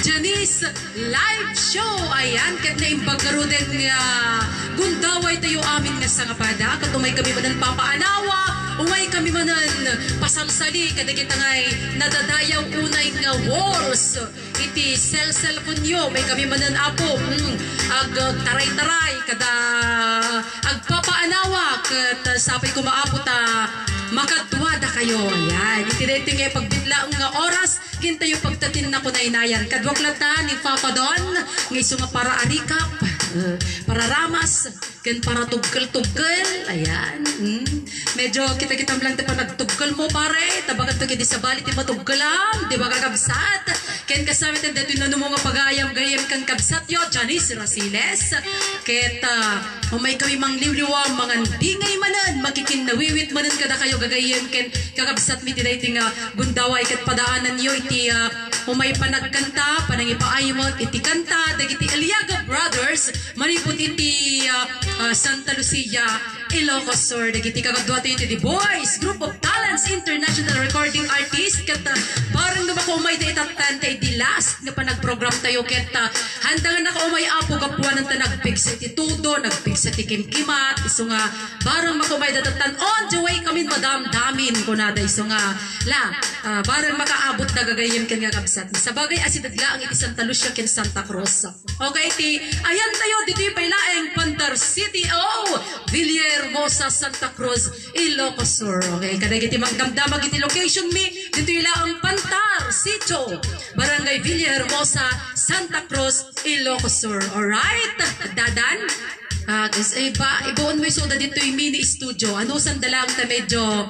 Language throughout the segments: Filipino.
Janice live show. Ayan, kat na imbagaro din gundaway tayo amin nga sa kapada. Kat umay kami manan papaanawa, umay kami manan pasamsali. Kada kita ngay nadadayaw unay nga wars. Iti cellphone nyo, may kami manan apo. Ag taray-taray, kada agpapaanawa. Kat sapay ko maapot makadwada kayo. Ayan, iti nga pagbitlaang nga oras. Kinta yung pagtatin na ko na inayan. Kadwaklatan ni Papa Don. Ngayon nga para arikap. Para ramas. Kan para tugkal-tugkal. Ayan. Medyo kita-kita lang pa nagtugkal mo pare. Tabagat to kiti sa balit yung matugkalam. Di ba kakabsat? Ken kasamit ang dito na mga pagayam-gayam kang kabsat yo. Janice Rasiles. Keta umay kami mangliwliwam mga dingay manan. Makikinawiwit manan kada kayo gagayam. Ken kakabsat mi tinay tinga gundaway kat padaanan yo. Umay panagkanta, panangipaayamot, iti kanta, dagiti Aliaga Brothers, manipot iti Santa Lucia, Ilocos Sur, dagiti kagadwata iti The Boys, Group of Talents, International Recording Artist, kata parang naman ko umay da itatante, iti last nga pa nagprogram tayo, kata handangan na ko umay apo kapuan ng nagpig sa iti tudo, nagpig sa iti kimkimat, iso nga, parang makumay da tatan, on the way kami madam-damin ko na da, iso nga, parang makaabot na gagayim ken nga kabsat. Sa bagay asidadla ang iti Santa Lucia ken Santa Cruz. Okay, ayan tayo dito yung pailaeng Pandar City. Villahermosa, Santa Cruz, Ilocos Sur. Okay, kada iti magdamdamag iti location mi dito yung laang Pandar Sitio, Barangay Villahermosa, Santa Cruz, Ilocos Sur. Alright, dadan. Guys, ibuon mo yung soda dito yung mini studio. Ano sandalang ta medyo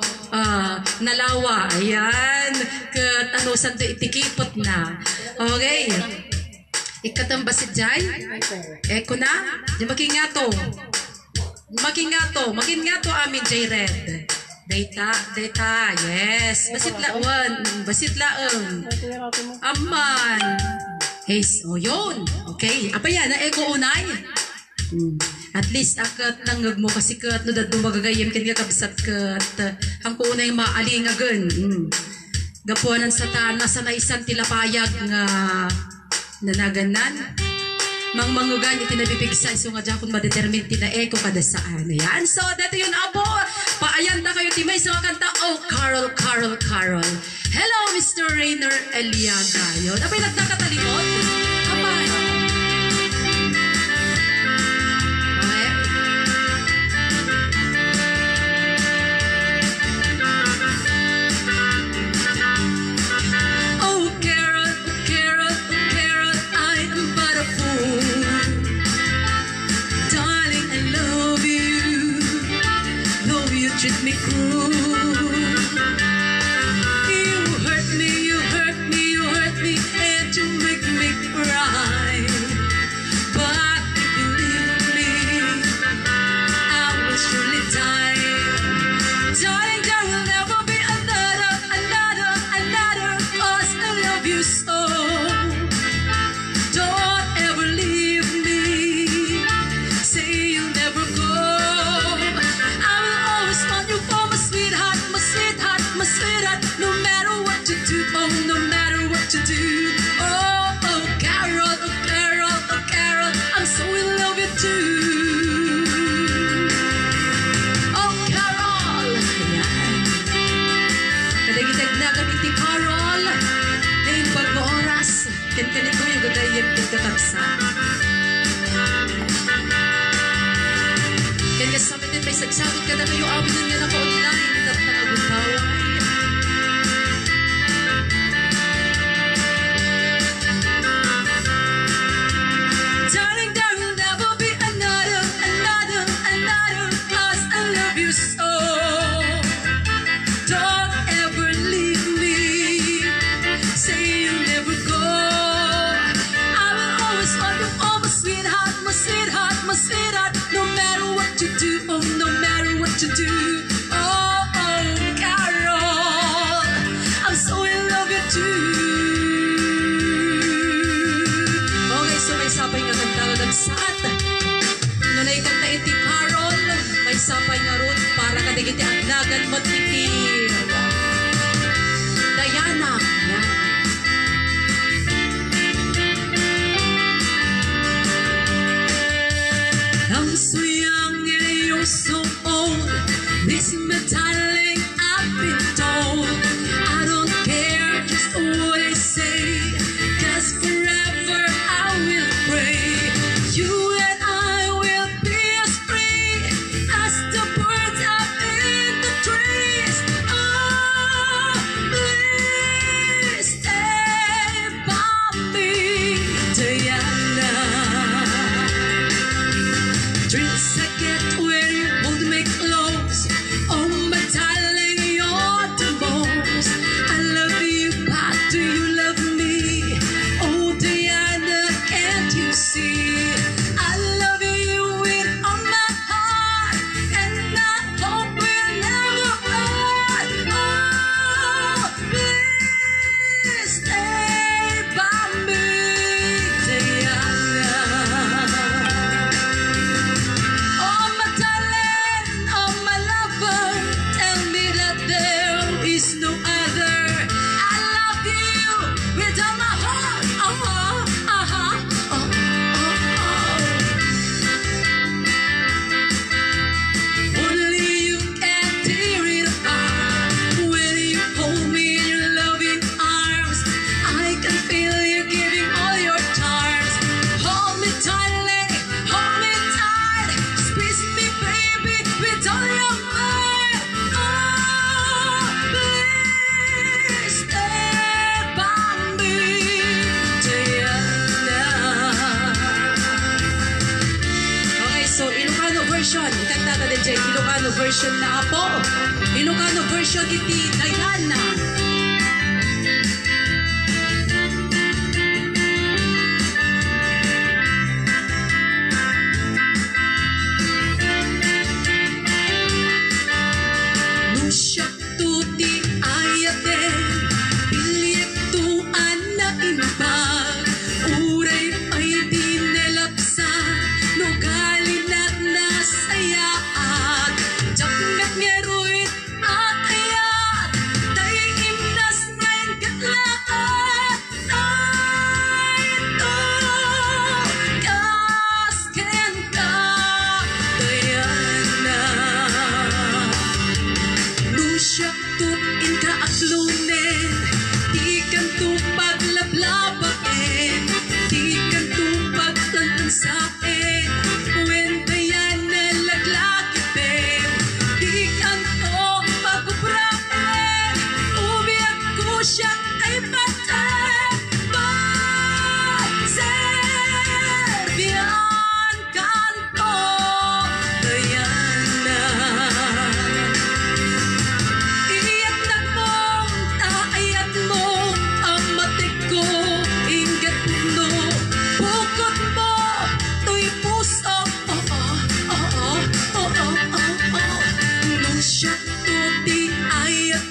nalawa. Ayan. Kat ano sanda itikipot na. Okay. Ikatang basit dyan. Eko na. Di makingato. Makingato amin J Red. Data. Yes. Basit laon. Basit laon. Aman. Hey, so yun. Okay. Apa yan? Eko unay. At least akat nanggag mo kasi kat no dad magagayam ken nga kabsat kat hangko unay maalingagan. Gapuanan sa tana sa naisan tilapayag nga nanaganan. Mangmangugan iti nabibigsa iso nga jakon madetermine tina eko kada saan. Ayan. So dito yun abo. Paayan ta kayo timay sa kanta. Oh, Carol. Hello, Mr. Rainer Eliaga. Yun. Apay nagkakatalimot. Apay. Treat me cruel. You hurt me, and you make me cry. But if you leave me, I will surely die. Darling, there will never be another, 'cause I love you so. Don't ever leave me. Say you'll never go. No matter what you do, oh, no matter what you do. Oh, Carol, I'm so in love with you. Oh, Carol. Kadagitag na kami ti Carol. Ngayon pag mo oras, kankanit ko yung gagayip pagkakabsa. Kaya kasama din may sagsagot ka na kayo amin nun yan ako online. At nangagundaway. To do. Oh, Carol, I'm so in love with you. Okay, so may sapay nga kanta saat. Nunay kanta iti Carol, may sapay nga ron para kadigiti agnagan mo iti Diana. din dyan, Ilocano version na po. Ilocano version iti Diana. Nusyak tuti ayate, bilyek tuan na imbag, uray ay dinelapsan, no galinat na sayaat, jakmet ngeruit at ayat, tay imnas ngayon gatlaat, tay ito, kasken ka, Diana. Nusyak tutin ka aklunen, di kan tupag lablabain, di kan tupag tantansain, when Diana laglakipin, di kan to pagubrain, umiyak ko siya ay batain, Serbian kanto, Diana. Iyak nagmong taayat mo ang matik ko, ingat puno, bukod mo, to'y puso, Nusyak tuti ayat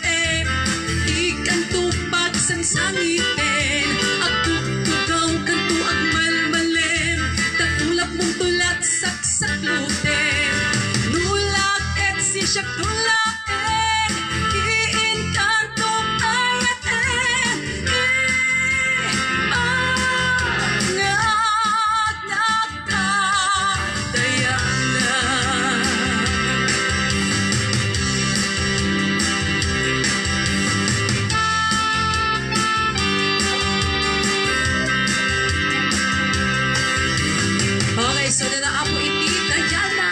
ikan tupag sansangitin, ako tugaw kanto ang malmalin, tatulak mong tulat saksaklutin, nulak et si siyak tulain, iinkanto ayatin, angat naka, Diana. Okay, so nanaapo iti Diana.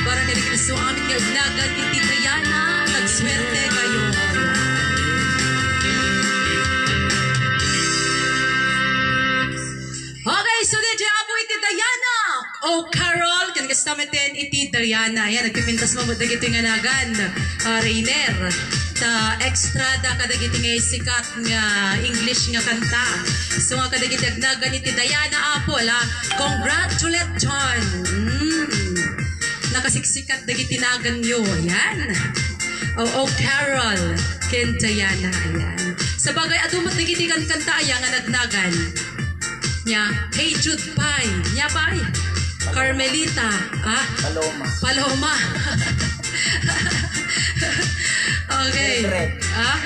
Para kaligin so amin nga ugnagan iti Diana. Nagswerte kayo. Okay, so DJ apo iti Diana. Oh, Carol, kan kastameten iti Diana. Yan, nagpipintas mo mo dagito nga nagan. Rainer. Ta extra da kadagiti nga sikat nga English nga kanta. So nga kadagiti agnagan iti Diana apo la. Congratulations. Nakasiksikat dagiti nagan nyo. Ayan. Oh, Carol. Ken Diana. Ayan. Sa bagay adumot dagiti kan kanta aya nga nagnagan. Nya, Hey Jude Pie. Nya Pie. Carmelita. Ah? Paloma. Okay. Mildred. Ah?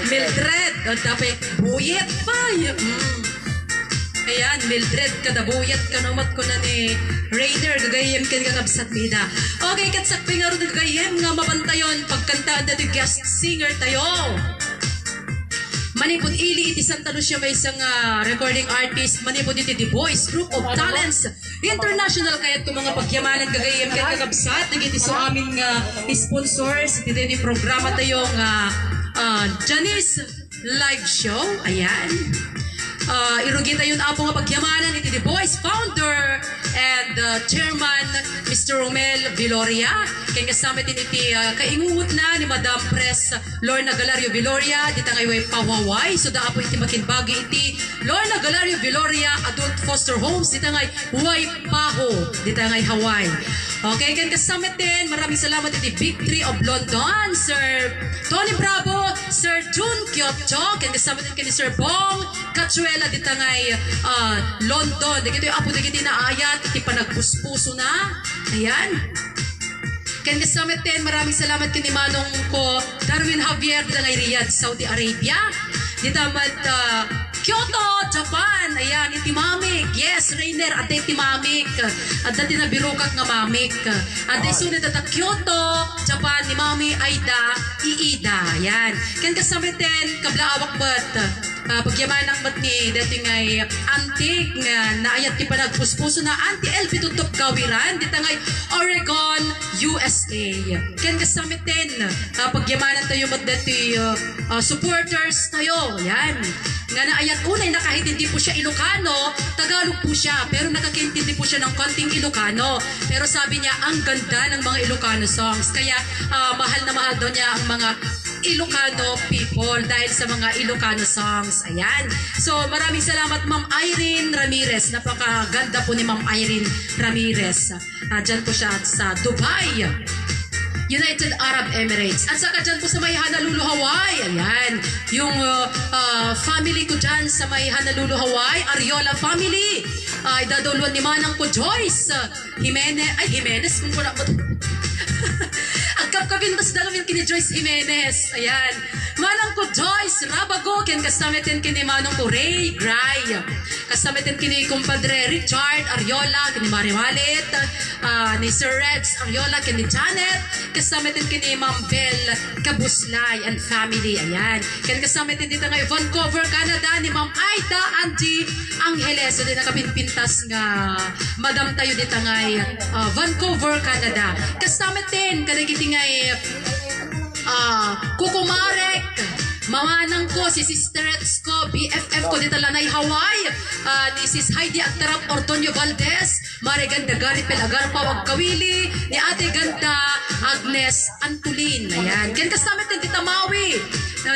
Mildred. O tapos, buyet pa. Ayan, Mildred, kada buyet ka namat ko na ni Rainer, gagayem ka kakabsat mida. Okay, katsakpi nga rin gagayem nga mapantayon pagkantaan na guest singer tayo. Manipod ili iti Santa Lucia may isang recording artist, manipod iti The Voice Group of Talents International, kaya itong mga pagyamanan gagayem kaya kakabsat nagiti so amin sponsors iti programa tayong Janice Live Show. Ayan. Irugi tayo na po nga pagyamanan iti The Voice founder and chairman Mr. Romel Viloria. Kaya kasama din iti kaingungot na ni Madam Pres Lorna Galario Viloria dita ngay way pawaway. So da po iti makinbagi iti Lorna Galario Viloria Adult Foster Homes dita ngay way paho dita ngay Hawaii. Okay, kaya kasama din maraming salamat iti Big Tree of London Sir Tony Bravo, Sir June Kyoto, kaya kasama din kay Sir Bong Katsuela dita ngay London. Dito yung apo dito na ayat iti panagpuspuso na. Ayan. Kaya kasama din maraming salamat kini Manong ko Darwin Javier dita ngay Riyadh, Saudi Arabia. Dita mat Kyoto, Japan. Ayan, iti mamik. Yes, Rainer, ate iti mamik. At dati na birukak nga mamik. At sunod at Kyoto, Japan, ni mami Aida, Iida. Ayan. Kan kasama din, kablaawak ba't pagyamanak ba't ni dati ngay antik nga naayat ti panagpuspuso na anti-LP tutop kawiran. Dita ngay Oregon, USA. Kan kasama din, pagyamanan tayo ba't dati supporters tayo. Ayan. Nga na ayat unay na kahit hindi po siya Ilocano, Tagalog po siya, pero nakakaintindi po siya ng konting Ilocano. Pero sabi niya, ang ganda ng mga Ilocano songs. Kaya mahal na mahal daw niya ang mga Ilocano people dahil sa mga Ilocano songs. Ayan. So, maraming salamat Ma'am Irene Ramirez. Napakaganda po ni Ma'am Irene Ramirez. Diyan po siya sa Dubai, United Arab Emirates. At saka dyan po sa may Honolulu, Hawaii. Ayan. Yung family ko dyan sa may Honolulu, Hawaii, Ariola family. Dadulwan ni Manang ko Joyce Jimenez kung kuna ba ang kapkabintas dalawin kini Joyce Jimenez. Ayan. Manang ko Joyce Rabago ken kasamitin kini Manong ko Ray Gray. Kasamitin kini kumpadre Richard Ariola kini Marimalit, ni Sir Reds Ariola kini Janet. Kasamitin kini Ma'am Bell Kabuslay and family. Ayan. Ken kasamitin dito ngayon Vancouver, Canada ni Ma'am Aida Angie Angeles. So din nakapinpintas nga Madam tayo dito ngay Vancouver, Canada. Kasamitin kadagiti ngay Kukumarek, mamanang ko, si Sister Reds ko, BFF ko dito lanay Hawaii, ni Sis Heidi Agtarap Ortonio Valdez, Mare Ganda Garipel Agarpaw Agkawili, ni Ate Ganda Agnes Antulin. Ayan. Ken kasama din Tita Maui,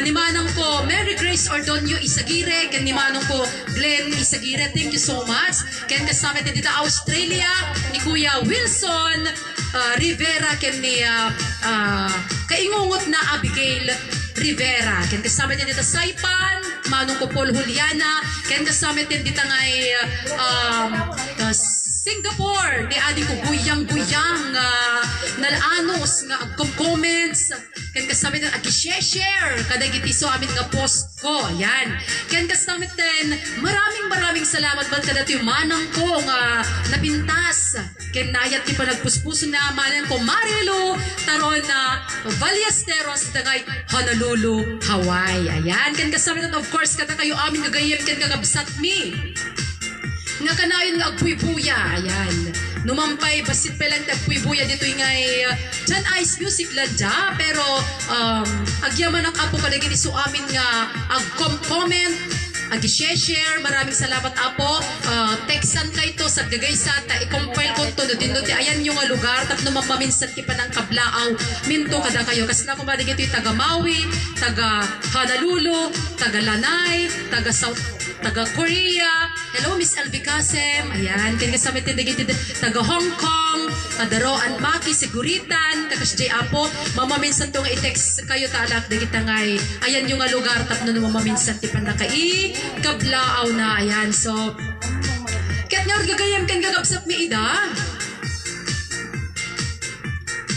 ni manang ko Mary Grace Ordonio Isagire, ken ni manang ko Glenn Isagire. Thank you so much. Ken kasama din Tita Australia, ni Kuya Wilson Rivera, ken ni kaingungot na Abigail Rivera. Ken kasama din dito Saipan, manong ko Paul Juliana. Ken kasama din dito ngay Singapore, ni adi ko guyang-guyang nalanos nga agkom-comments. Ken kasama din agi-share kadagiti so amin nga post ko. Ayan. Ken kasama din maraming salamat man kada ti manang ko nga napintas. Ken nayat ti panagpuspuso na manang ko Marilu taron na Ballesteros dagay Honolulu, Hawaii. Ayan. Ken kasama din of course kada kayo amin gagayem ken kagabsat mi. Nga kanayon nga agpuy-buya. Ayan. Numampay basit pelang agpuy-buya dito ngay Jan Ice Music Landa. Pero agyaman ang apo kadagiti so amin nga ag-comment, ag-share. Maraming salamat apo. Texan kay to sa Gagaysa ta i-compile ko to din ti ayan yung lugar tapno mamaminsan ti panang kablaaw minto kada kayo kasi na kumadi ito taga Maui, taga Honolulu, taga Lanay, taga South, taga Korea. Hello Miss Elvi Kasem. Ayan, ken kasama tin taga Hong Kong, Kadaroan Maki Siguritan, kakas J Apo. Mamaminsan to nga i-text kayo ta alak dagita ngay ayan yung lugar tapno mamaminsan ti panakai kablaaw na. Ayan, so ket nga gagayam ken gagabsat mi ida.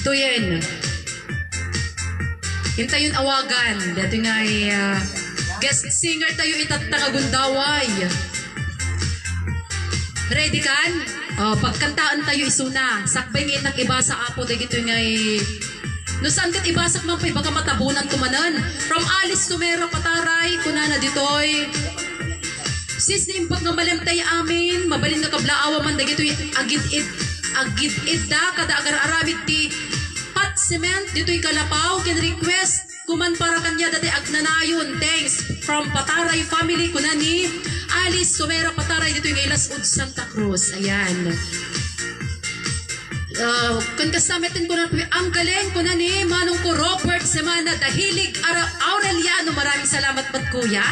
Tuyen. Hintayon awagan. Dito nga guest singer tayo itatanga gundaway. Ready kan? Pagkantaan tayo isuna. Sakbay ngayon ng ibasa apo. Dito nga no saan kat ibasak man pa baka matabunan tumanan. From Alice Tumero Pataray. Kunana ditoy. Sis ni impag nga malimtay amin. Mabalin nga kablaawa man. Ditoy agid da kada agar aramid ti pat cement. Ditoy kalapaw. Can request kuman para kanya dati agnanayon. Thanks from Pataray family kuna ni Alice Sumera Pataray dito yung Ilas Ud Santa Cruz. Ayan. Kung kasamitin ko na ang galing ko na ni manong ko Robert Semana Dahilig Aureliano. Maraming salamat pat kuya.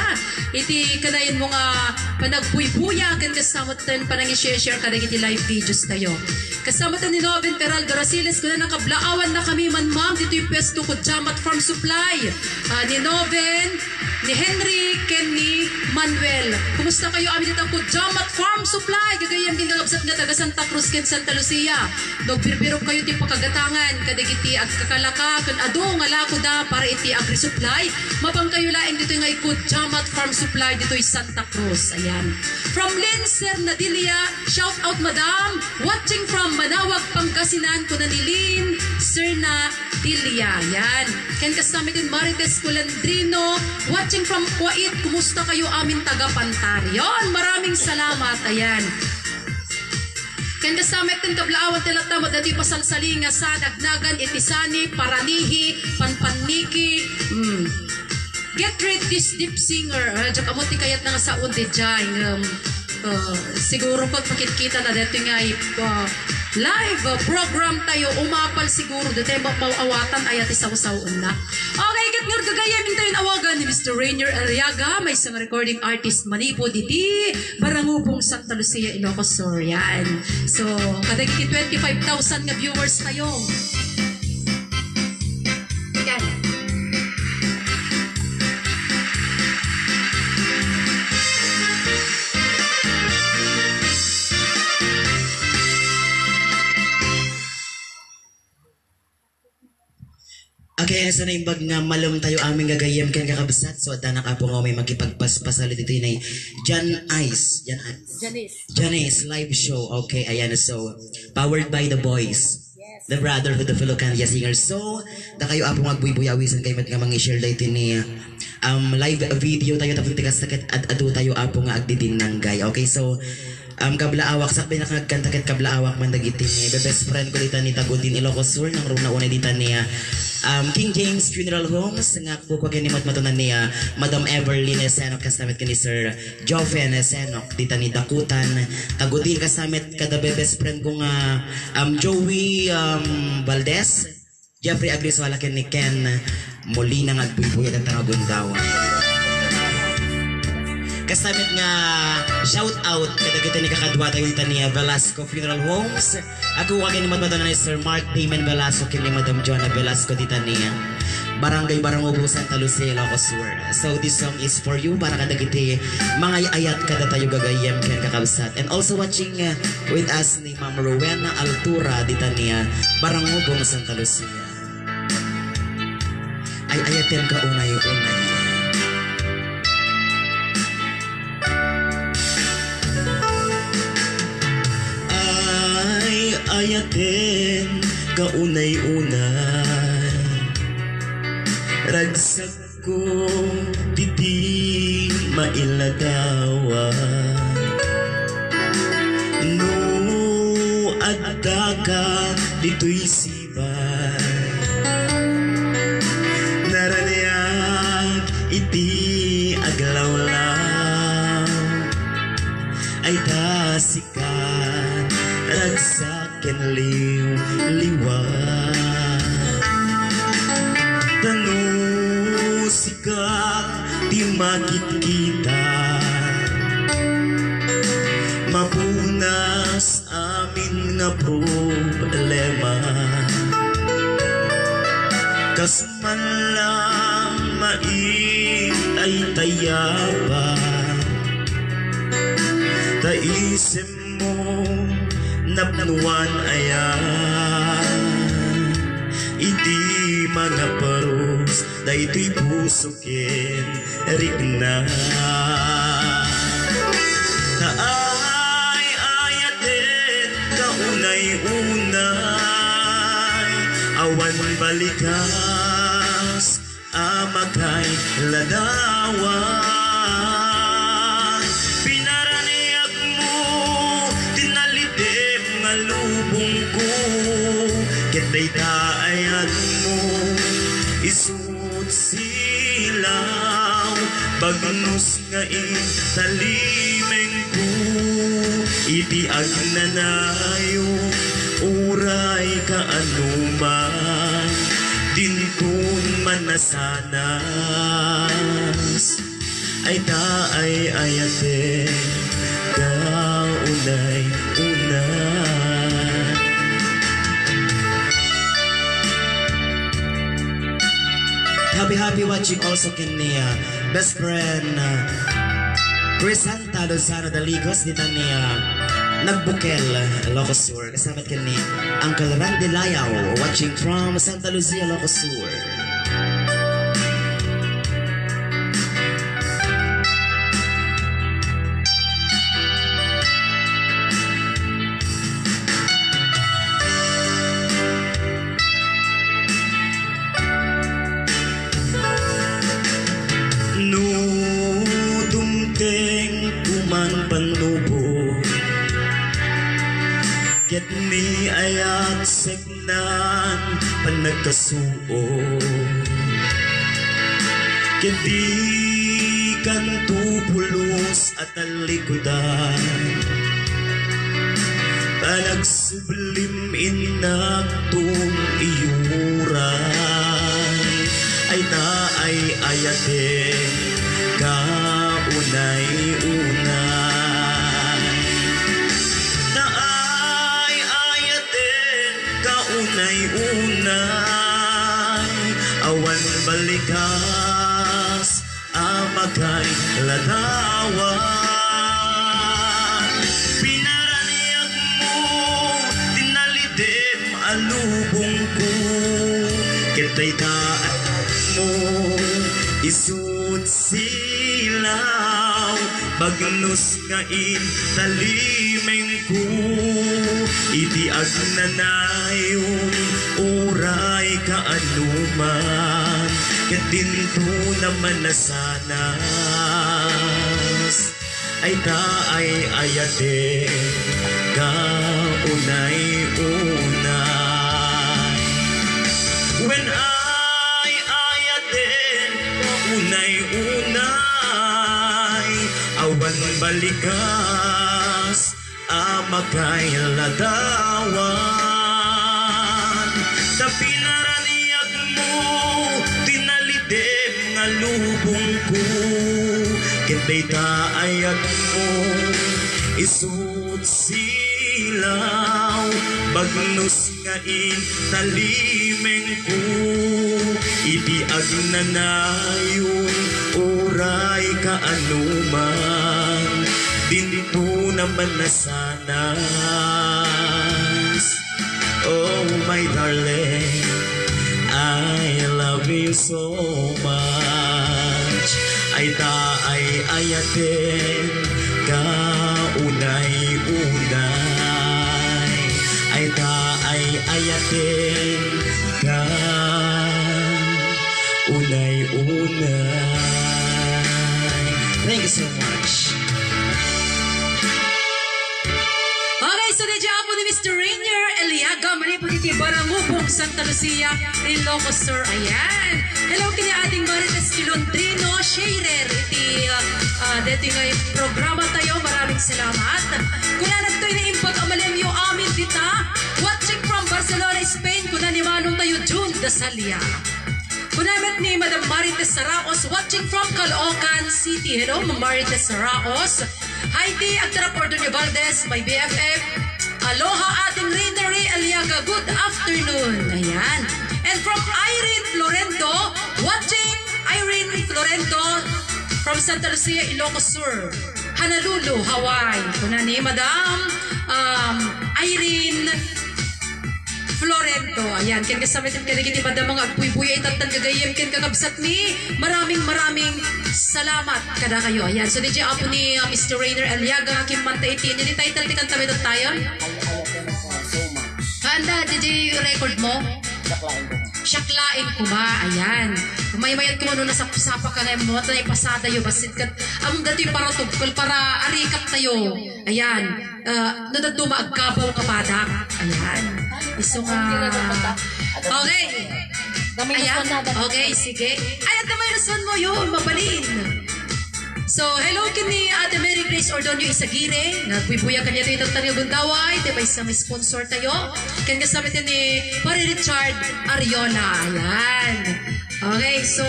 Iti kanayin mo nga panagpuy-puya kan kasamitin panang i-share kada iti live videos tayo. Kasamitin ni Noven Peraldo Rasiles ko na nakablaawan na kami man ma'am dito yung pwesto ko Jamat Farm Supply. Ni Noven, ni Henry, ken ni Manuel. Kumusta kayo amin dito ko Jamat Farm Supply. Gagayam ginagabsat nga taga Santa Cruz ken Santa Lucia. Birbiro kayo ti pakagatangan kadagiti agkakalaka kun ado nga lako da para iti agri-supply mapang kayo laing dito nga ikut Jamat Farm Supply dito Santa Cruz. Ayan. From Linser Nadilia, shout out madam, watching from Manawag Pangasinan kuna ni Lin Serna Dilia. Ayan. Ken kasama din Marites Culandrino, watching from Kuwait. Kumusta kayo amin taga Pantaryon? Maraming salamat. Ayan. Ken kasamet tin kablaawan tilata mo dati pasalsalinga sa nagnagan itisani paranihi panpaniki get rid this deep singer. Diyan kamuti kayat na nga sa undi dyan. Siguro pag makikita na dito nga live program tayo, umapal siguro dito yung mapawawatan ayat isaw-sawn na. Okay, kat nga gagayamin tayo awagan ni Mr. Rainier Arriaga, may isang recording artist manipo diti Barangubong, Santa Lucia, Ilocos Sur. Yan. So, kadagiti 25,000 nga viewers tayo. Yan. Okay, sa naimbag nga malum tayo aming gagayam kan kakabsat. So, adana ka po nga may magkipagpaspasalo dito yun ay Janice live show. Okay, ayan. So, powered by the boys. The Brotherhood of Ilocania Singers. So, da kayo apo magbuy-buyawisan kayo mat nga mga i-share dito ni live video tayo tapos tigas at adu tayo apo nga agdidin ng gay. Okay, so, kablaawak sa pinakagkantakit kablaawak man dagiti ni best friend ko dito ni Tagudin Ilocos Sur nang runa una dito niya King James Funeral Homes nga po ko kinimot matunan niya Madam Everlyn Senok kasamit kani Sir Joven Senok dito ni Dakutan Tagudin kasamit kada best friend ko nga Joey Valdez Jeffrey Agriswala ken ni Ken Molina nga agbuybuyan ang Tanagundaw. Kasamit nga shout out kada kita ni kakadwa tayo dito ni Velasco Funeral Homes. Ako wagin ni madam ni Sir Mark Payman Velasco kini Madam Joanna Velasco dito ni Barangay Barangubong, Santa Lucia, Ilocos Sur. So this song is for you para kada kiti mga ayat kada tayo gagayem ken kakabsat. And also watching with us ni Ma'am Rowena Altura dito ni Barangubong, Santa Lucia. Ay ayaten ka unay-unay. Ayaten kaunay-unay ragsak ko titi mailagawa no adda ka dito'y sibay naraniag iti aglawlaw ay dasikan ragsak ken liwa tanu sikap di makikita mapunas amin nga problema kasman lang maitay tayaba taisip mo napnuan ayan iti mga paros da ito'y pusukin rigna na ay ayatin kaunay-unay awan balikas amakay ladawan kita'y daayat mo isuot silaw bagnus nga italimeng ko itiag na nayo uray ka anuman dintun manasanas ay daay ayate kaunay-unay. Happy watching also kini best friend Crisanta Lozano Daligos dito ni Nagbukel Ilocos Sur kasama kini Uncle Randy Layaw watching from Santa Lucia, Ilocos Sur. Ket ni ayat segnan panagkasuo Kedi kan tupulos at talikudan Panagsublim inagtong iyuran Ay naay ayate kaunay-unay Naay ayate kaunay-unay Awan balikas amagay ladawan Pinaraniag mo dinalidem alubong ko Kita'y daan mo isut silaw Bagnus nga talimeng ko Itiag na nayon oray kaanuman Katinto naman na sanas Ay taay ayate kaunay-unay When ay ayaten kaunay-unay Awan balikas amagay ladawan Tapinaraniag mo dinalidem nga lubong ko Kita'y taayag mo isut silaw Bagnus nga talimeng ko Itiag na nayon oray kaanuman Dinto naman na sanas Oh my darling I love you so much Ay taay ayaten kaunay-unay Ay taay ayaten kaunay-unay Thank you so much. Okay, so nadya ako ni Mr. Rainier Eliaga, manipuliti Barangubong, Santa Lucia, Ilocos Sur. Ayan. Hello kini ating Marites Kilondrino, Sharer. Dito nga yung programa tayo. Maraming salamat. Kung na nagto'y na impag amalim yung amin dita. Watching from Barcelona, Spain. Kung na ni Manong tayo, June Dasalia. Kung namin ni Madam Marites Saraos, watching from Caloocan City. Hello, Marites Saraos. Hi, T. Agtarap Ordonio Valdez, my BFF. Aloha, ating Rainier Eliaga. Good afternoon. Ayan. And from Irene Florento, watching Irene Florento from Santa Lucia, Ilocos Sur, Honolulu, Hawaii. Kuna ni Madam Irene Florento. Ayan, ken kasamitin ka naging ibada mga agpuy-puy ay tatang gagayim ken kakabsat ni. Maraming salamat kada kayo. Ayan, so DJ Apo ni Mr. Rainier Eliaga, Kim Manta 18. Yan yung title, tikan tabi doon tayo. Handa, DJ record mo? Siyaklain ko ba? Ayan. May-mayat ko ano nasapa ka ngayon mo. Ito na ipasada yun. Basit ka. Among dati para tugkol. Para arikap tayo. Ayan. Nadaduma agkabaw kapadak. Ayan. Iso nga. Okay. Ayan. Okay, sige. Ay, at naman naswan mo yun. Mabalin. So, hello kini Ate Mary Grace Ordonio Isagire. Nagbibuya kanya ito itang tanyo gundaway. Diba isa may sponsor tayo. Kanya kasama ito ni Pare Richard Ariola. Ayan. Okay, so,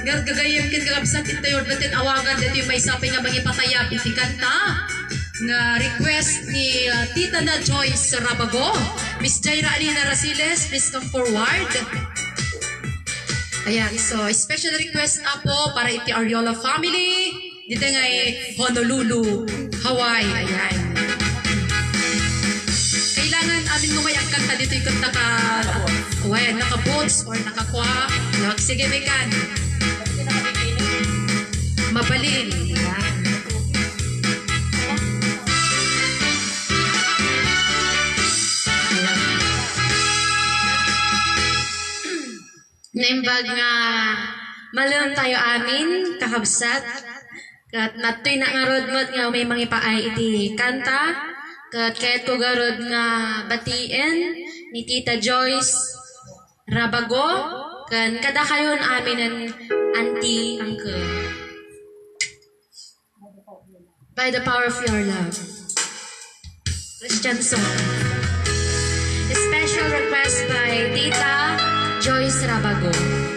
gagayim kin kakabsat tayo. Batin awagan dito yung may sapi nga mangipataya. Itikanta. Nga request ni Tita na Joyce Rabago. Miss Jaira Alina Rasiles, please come forward. Ayan, so special request na po para iti Ariola family. Dito nga Honolulu, Hawaii. Ayan. Kailangan amin mo may ang kanta dito yung kanta naka-boots or naka-kwa. Sige, Mekan. Mabalin. Ayan. Naimbag nga malun tayo amin, kakabsat. Kat natoy na nga rodmot nga may mga ipaay iti kanta. Kat kahit ko garod nga batien ni Tita Joyce Rabago. Kan kada kayon amin auntie, uncle. By the power of your love. Christian song. A special request by Tita Joyce Rabago.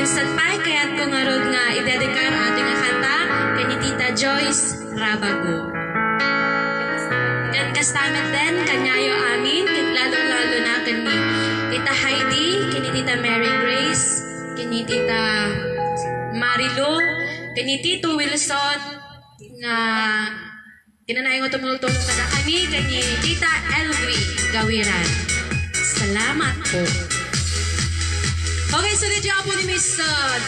Minsan pa, kaya't ko nga rod nga idedikar ating nga kanta kay ni Tita Joyce Rabago. Kan kastamet din, kanyayo amin, lalo-lalo na kani Tita Heidi, kani Tita Mary Grace, kani Tita Marilu, kani Tito Wilson, nga kinanayon ko tumulong na kami, kani Tita Elvi Gawiran. Salamat po. Okay, so nandiyan po ni Miss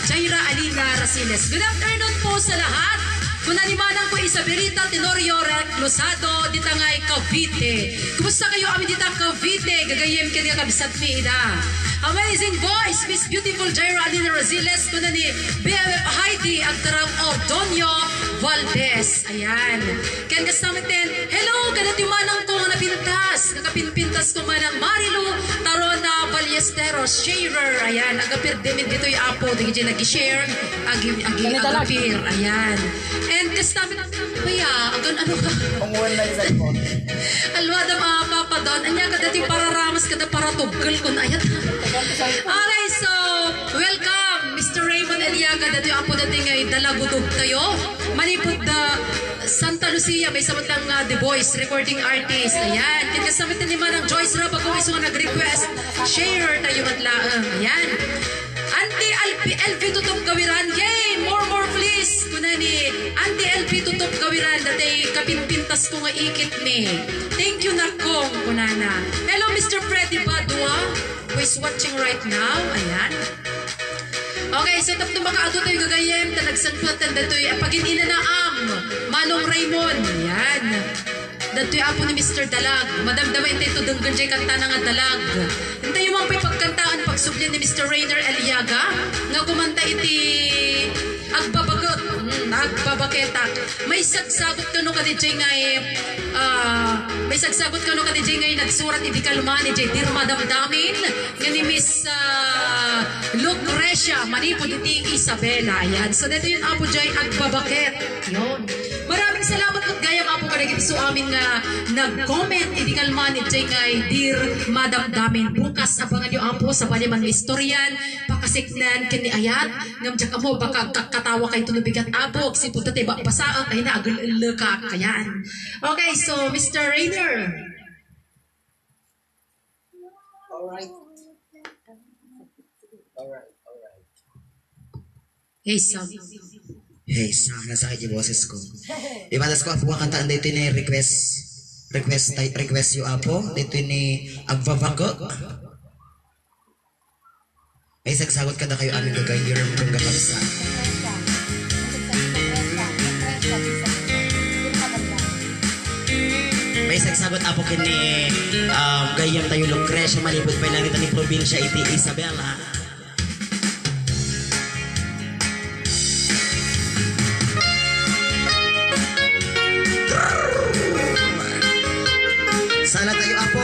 Jaira Alina Rasiles. Good afternoon po sa lahat. Kung nanimanang po Isabelita Tenorio Losado, dita ngay Cavite. Kumusta kayo amin dita Cavite? Gagayem kanya kabisat mi ida. Amazing voice, Miss Beautiful Jaira Alina Rasiles. Kung nani BFF Heidi Agtarang Odonio Valdez. Ayan. Kaya kasamit din, hello, kanatimanang ko napintas. Nakapinpintas ko manang Marilu Tarona Ballesteros Sharer. Ayan, agapirdemin dito yung apo. Dito nag-share. Agapir. Ayan. And kasamit, kaya, agan ano ka? Umuwan na isa ko. Alwada mga papa doon. Anya ka dati para ramas ka na para tuggal kun ayat. Okay, so, welcome, Mr. Raymond Eliaga. Dati yung apo dati ngay dalagutog kayo. Manipod na Santa Lucia, may samantang The Voice, recording artist. Ayan. Kinkasamit ni Manang Joyce Rabago, iso nga nag-request. Share tayo matlaang. Ayan. Auntie LP tutup gawiran. Yay! More please. Kuna ni Auntie LP tutup gawiran. Dati kapinpintas ko nga ikit ni. Thank you na kong kunana. Hello Mr. Freddy Badua, who is watching right now. Ayan. Okay, so tapos mga adto tayo gagayem, tanagsanpuatan dato'y pagin-ina na Manong Raymond. Yan. Dato'y apo ni Mr. Dalag. Madamdamain tayo ito dunggan dyan kanta na nga dalag. Hintay yung mga pagkantaan pagsublin ni Mr. Rainer Aliaga nga kumanta iti agbabagot. Agbabaketa. May sagsagot ka no ka di dyan nga may sagsagot ka no ka di dyan nga nagsurat iti kalman ni J. Dirma Damdamin nga ni Miss Lucrecia Manipod iti Isabela. Ayan. So dito yun apo dyan agbabaket. Yun. Maraming salamat at gayam apo ka nagibso amin nga nag-comment iti kalman ni J. nga Dir Madamdamin. Bukas abangan nyo apo sa paniman istoryan pakasiknan kini ayat ngam dyan mo baka katawa kayo tulubigat apo si puta tiba basaan ay na agulaka kayan. Okay, so Mr. Rainer. Alright. Hey, so. Hey, nasa akin yung boses ko. Ibadas ko apo ang kantaan dito ni request yung apo. Dito ni Agvavago. May sagsagot ka na kayo aming gagayir kung gakapsa. May sagsagot apo kini gayam tayo Lucrecia Malipod pa lang ito ni probinsya iti Isabela. Sana tayo apo.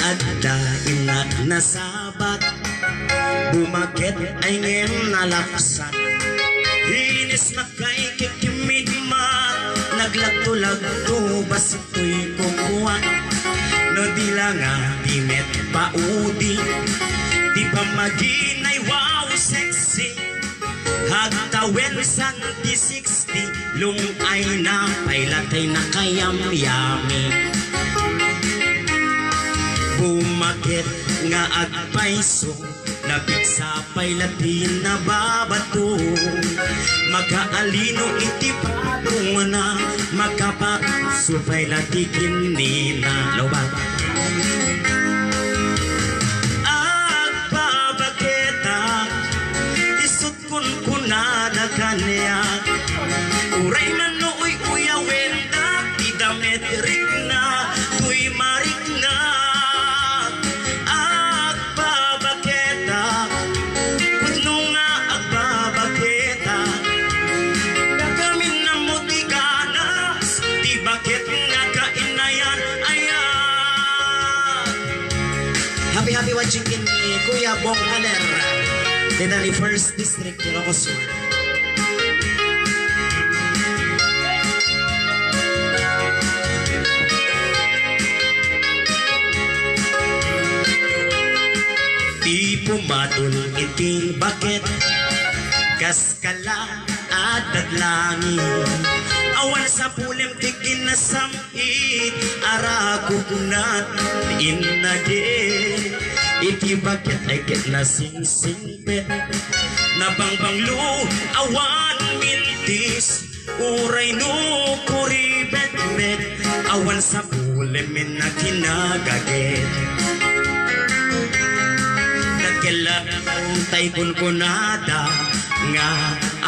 Adda inak nasabat bumakit ay ngem nalaksan inis na kay kikimidma naglagto-lagto basito'y kukuhan no di lang dimet paudi di pa maginay wow sexy hagtawen santi 60 lungay na pailatay na kayam-yami bumakit nga agpaiso napigsapay latin na babato magkaalino iti patong na magkapasupay latikin nila lobat agpabageta isut kun kunada kanya uray man nooy uyawen na tidametrik na tuy marik na happy watching in Kuya Bong Haler Denali 1st District Ilocos Sur. pumadol iti bakit kaskala at dadlangin awan sa pulim ti kinasamit aragog na inagin iti bakit ay ket na singsingpet nabangbanglo awan mintis uray no kuribet-bet awan sa pulim na kinagaget tay kunkunada nga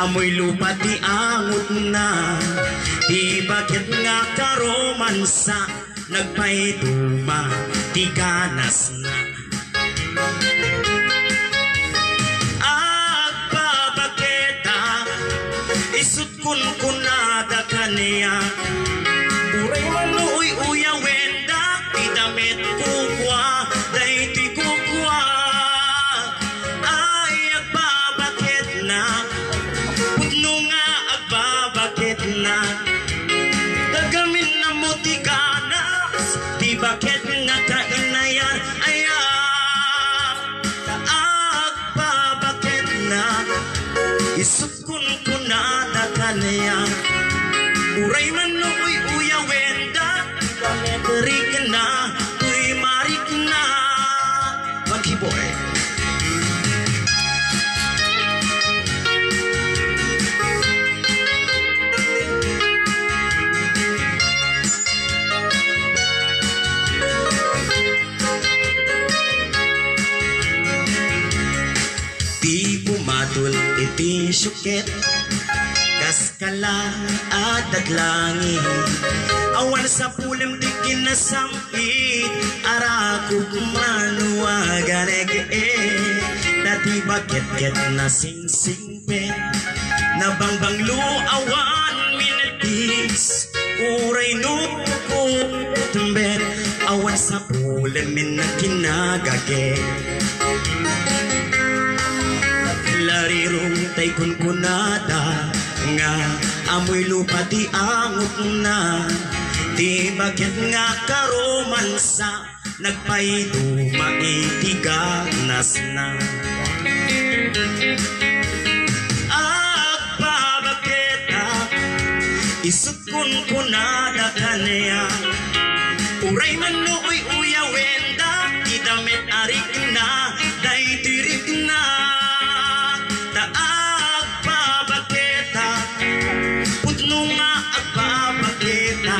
amoy lupa ti angot na di bakit nga karomansa nagpaiduma ti ganas na agpabaketa isut kunkunada kaniya uray manuoy uya wenda ti damit kukwa day ti kukwa dagamin na mo ti ganas di bakit nga kainayan ayan kaagpabakit na isukun ko na dakanaya uray man no'y uya wenda rik na tuy marik na maghiboy. Pumadol iti syuket kaskala at daglangin awan sa pulim di kinasamit arakog manuwagan dati bakit-ket na singsingpet nabangbanglo awan minatis uray no kutumbet awan sa pulim na kinagaget larirong tay kunkunada nga amoy lupa ti angot na di bakit nga karomansa nagpaiduma iti ganas na agpabaketa isut kunkunada kaniya uray man nooy uya wenda ti damit arik na day tirik na agpabaketa putno nga agpabaketa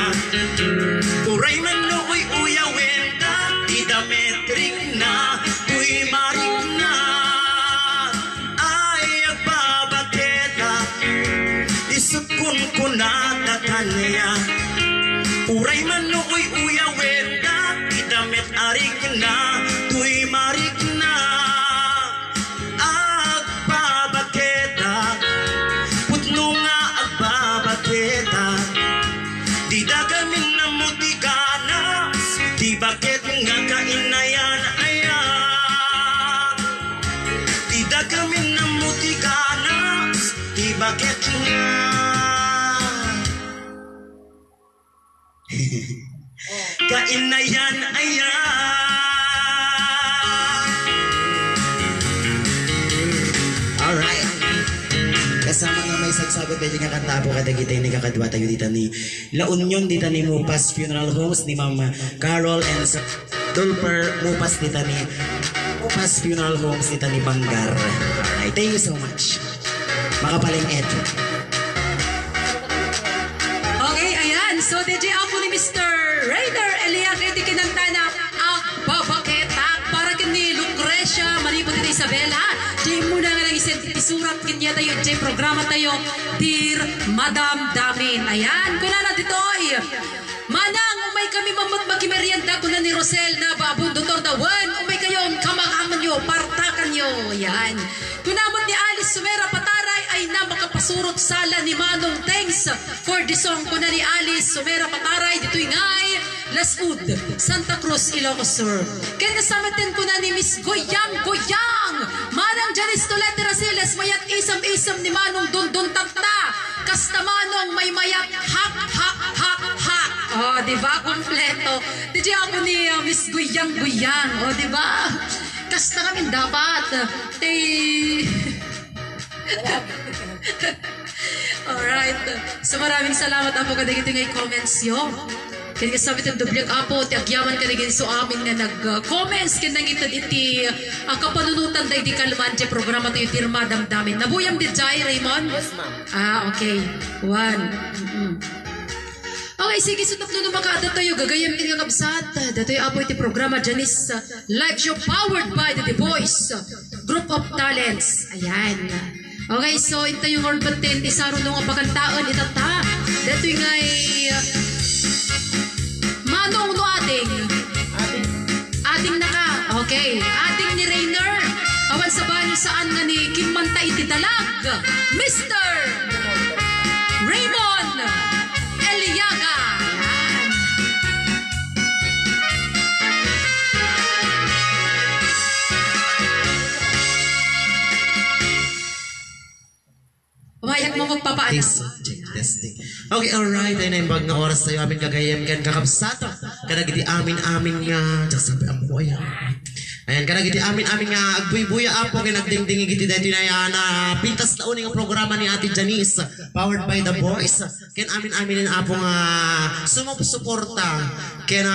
uray man nooy uya wenda ti dametrik na tuy marik na ay agpabaketa isut kunkunada kaniya uray man nooy uya wenda ti damet arik na tuy marik na di dagamin na mo di ganas di bakit nga kainayan ayan di dagamin na mo di ganas di bakit nga kainayan ayan. Alright. Kasama nga may sagsagot medyo nga kanta po kada kita ni kakadwa tayo dita ni La Union dita ni Mupas Funeral Homes ni Mama Carol and sa Dulper Mupas dita ni Mupas Funeral Homes dita ni Banggar. Alright, thank you so much. Makapaling Ed. Okay, ayan. So, DJ ako ni Mr. Rainer Eliaque di kinantana Agbabaketa para kini Lucrecia Malipot ni Isabela. Di muna nga lang isurat kanya tayo, di programa tayo, Dear Madam Damin. Ayan, kuna na dito ay manang umay kami mamut magkimerienda kuna ni Rosel na babong Dr. Dawan, umay kayong kamakaman nyo, partakan nyo. Ayan. Kunamot ni Alice Sumera Pataray ay na makapasurot sala ni Manong thanks for the song kuna ni Alice Sumera Pataray dito'y ngay Lasud, Santa Cruz, Ilocos Sur. Kaya kasamatin ko na ni Miss Goyang Manang Janice Tolete Rasiles mayat isam-isam ni Manong Dundun Tata kasta Manong may mayat hak. Oh, di ba? Kompleto. Di ako ni Miss Goyang. Oh, di ba? Nagkas na kami dapat. Alright. So maraming salamat apo kada gito ngay comments yo. Kaya kasabi itong dublyag apo, ti agyaman ka na so amin nga nag-comments kaya nang iti kapanunutan dahi di kalman di programa tayo tirma damdamin. Nabuyam di jay, Raymond? Yes, ma'am. Okay. One. Okay, sige, so tapno makada tayo, gagayam iti nga kabsat. Dato'y apo iti programa Janice live show powered by The Voice Group of Talents. Ayan. Okay, so ito yung Lord Batin, isaro nung apakantaan, itata. Dato'y nga'y manong no ating naka. Okay, ating ni Rainer. Awan sa banyo saan nga ni Kim Manta iti dalag. Mr. Raymond Eliaga. Ayan. Umayak mo magpapaalam. Testing. Okay, alright. Ay na yung bag na oras tayo amin kagayam kan kakabsata. Kanagiti amin nga. Tsaka sabi ang buhay. Ayan, kanagiti amin nga. Agbuy-buya apo. Kinagding-dingi giti dito na pintas na uning programa ni Ate Janice. Powered by The Voice. Ken amin apo nga sumuporta. Ken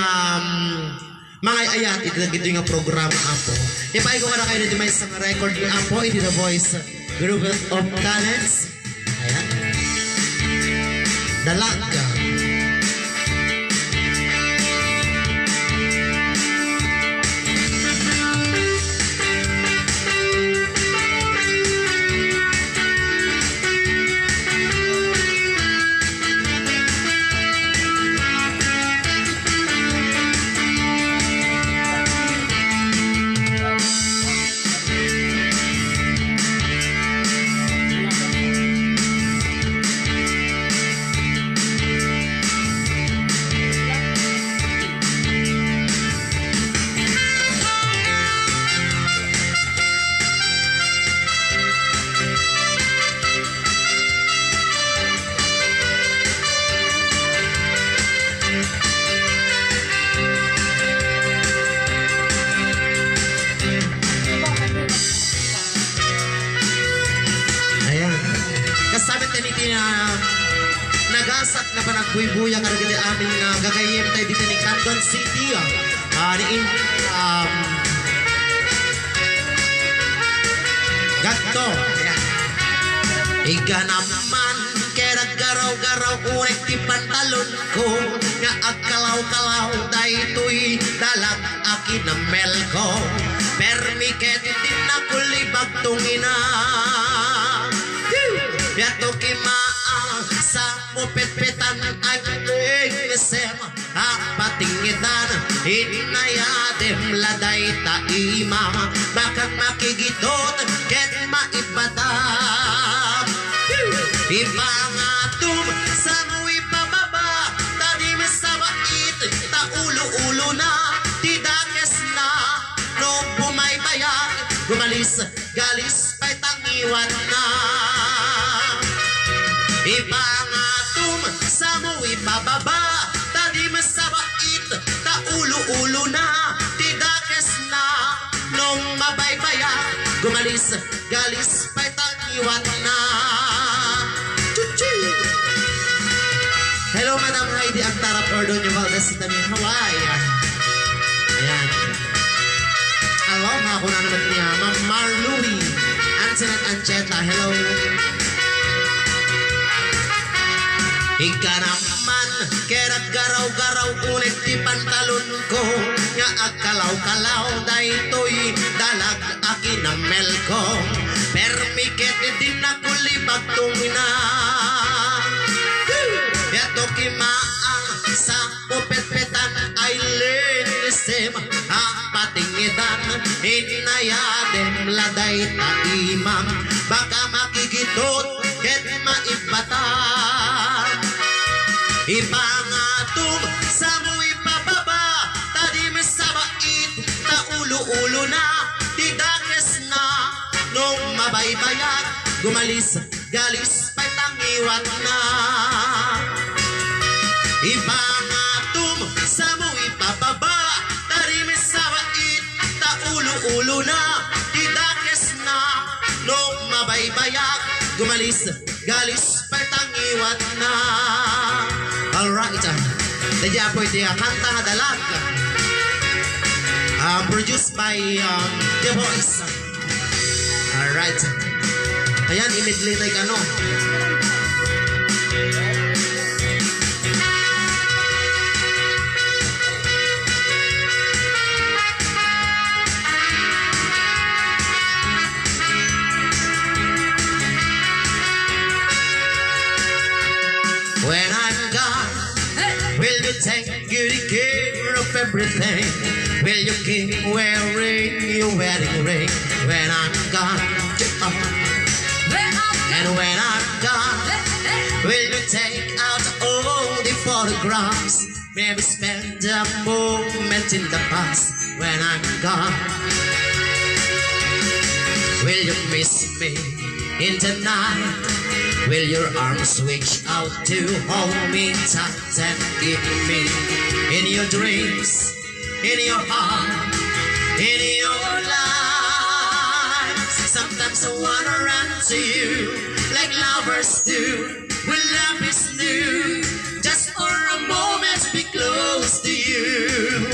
mga ayat iti dito nga programa apo. Ipay ko na kayo dito may isang record ni apo. Iti The Voice Group of Talents. Ayan. Dalaga. Nagasat na pa nagbuy-buya karagili amin gagayim tayo dito ni Canton City. Gatto. Iga naman kera garaw-garaw unek ti pantalon ko nga agkalaw-kalaw daytoy dalag akin na melko permi ketitin na kulibag tungina biato kimaan sa mupit-pitan ang sem apatingidan inayadem laday ta imam bakit makigitot ket maibadam ibangatum sa muy pababa tadi mesabait ta ulo-ulo na tidakes na no bumaybayan gumalis galis pa'y tangiwan na ibangatum sa muy pababa tadi mesabait ta ulo-ulo na tidakes na nung mabaybayan gumalis galis pa'y tangiwan na. Hello, Madam Heidi Agtarap Ordonio Valdez sa Hawaii. Ayan. Aloha ko na naman niya. Ma'am Marlui. Antoinette Ancheta. Hello. Ika naman, kera garaw-garaw ulit di pantalon ko. Nga agkalaw-kalaw daytoy dalag akin na melko. Permiket din ako libag tungina. Yato kimaang sa pupet-petan ay linisem apatingidan inayadem laday ta imam baka makigitot ket maibatan ibangatum sa muy pababa tadi mesabait ta ulo-ulo na tidakes na nung mabaybayan gumalis galis pa'y tangiwan na ibangatum sa muy pababa tari mesabait ta ulo ulo na, didakes na, no mabaybayak, gumalis, galis, patangiwat na. Alright, dadya po iti kanta nga dalag. Produced by The Voice. Alright. Ayan, imidli na ikano. When I'm gone, will you take good care of everything? Will you keep wearing your wedding ring when I'm gone? And when I'm gone, will you take out all the photographs? Maybe spend a moment in the past when I'm gone. Will you miss me in the night? Will your arms reach out to hold me tight and keep me in your dreams, in your heart, in your life? Sometimes I wanna run to you like lovers do when love is new. Just for a moment be close to you,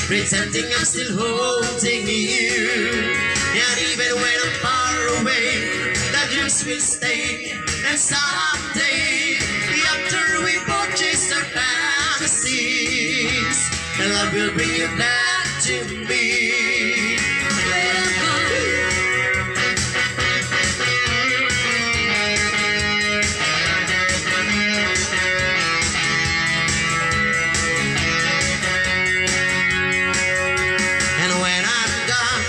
pretending I'm still holding you. And even when I'm far away, the dreams will stay. And someday, after we both chase our fantasies, and love will bring you back to me. And when I'm gone,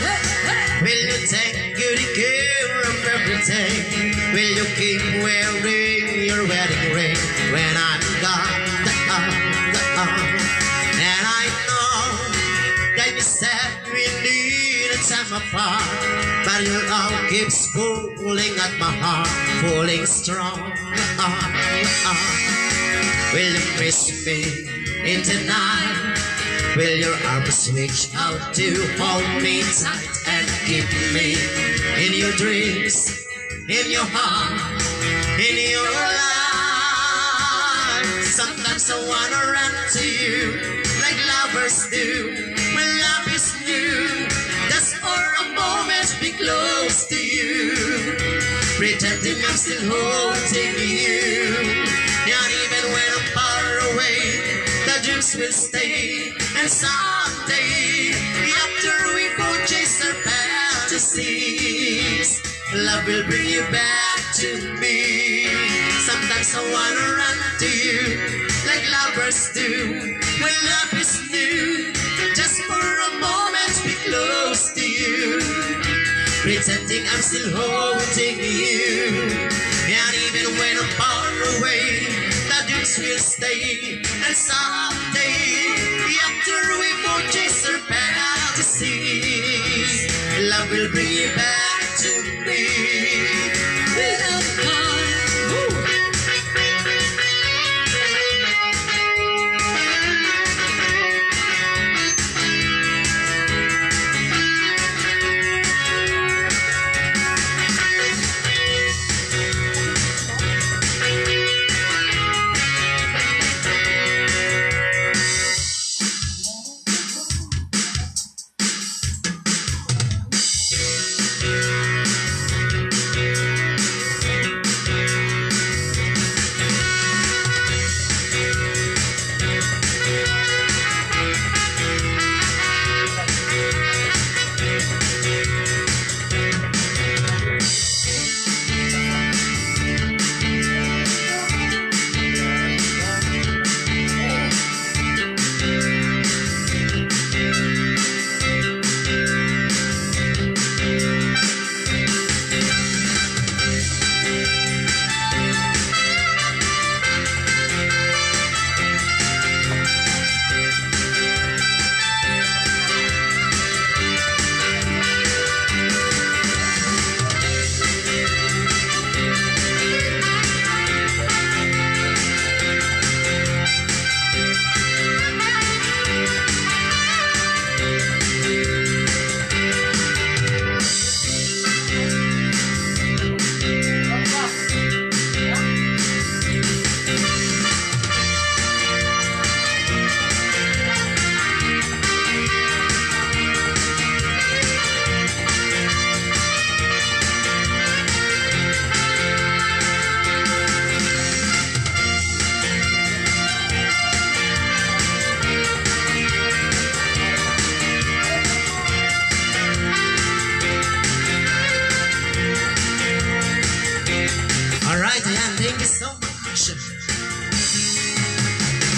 will you take good care of everything? Will you keep wearing your wedding ring when I'm gone? And I know that you said we need a time apart, but your love keeps pulling at my heart, pulling strong. Will you miss me in tonight? Will your arms reach out to hold me tight and keep me in your dreams, in your heart, in your life? Sometimes I wanna run to you like lovers do when love is new. Just for a moment be close to you, pretending I'm still holding you. And even when I'm far away, the dreams will stay. And someday, after we both chase our fantasies, love will bring you back to me. Sometimes I wanna run to you like lovers do when love is new. Just for a moment be close to you, pretending I'm still holding you. And even when I'm far away, the dreams will stay. And someday, after we both chase our fantasies, love will bring you back to me.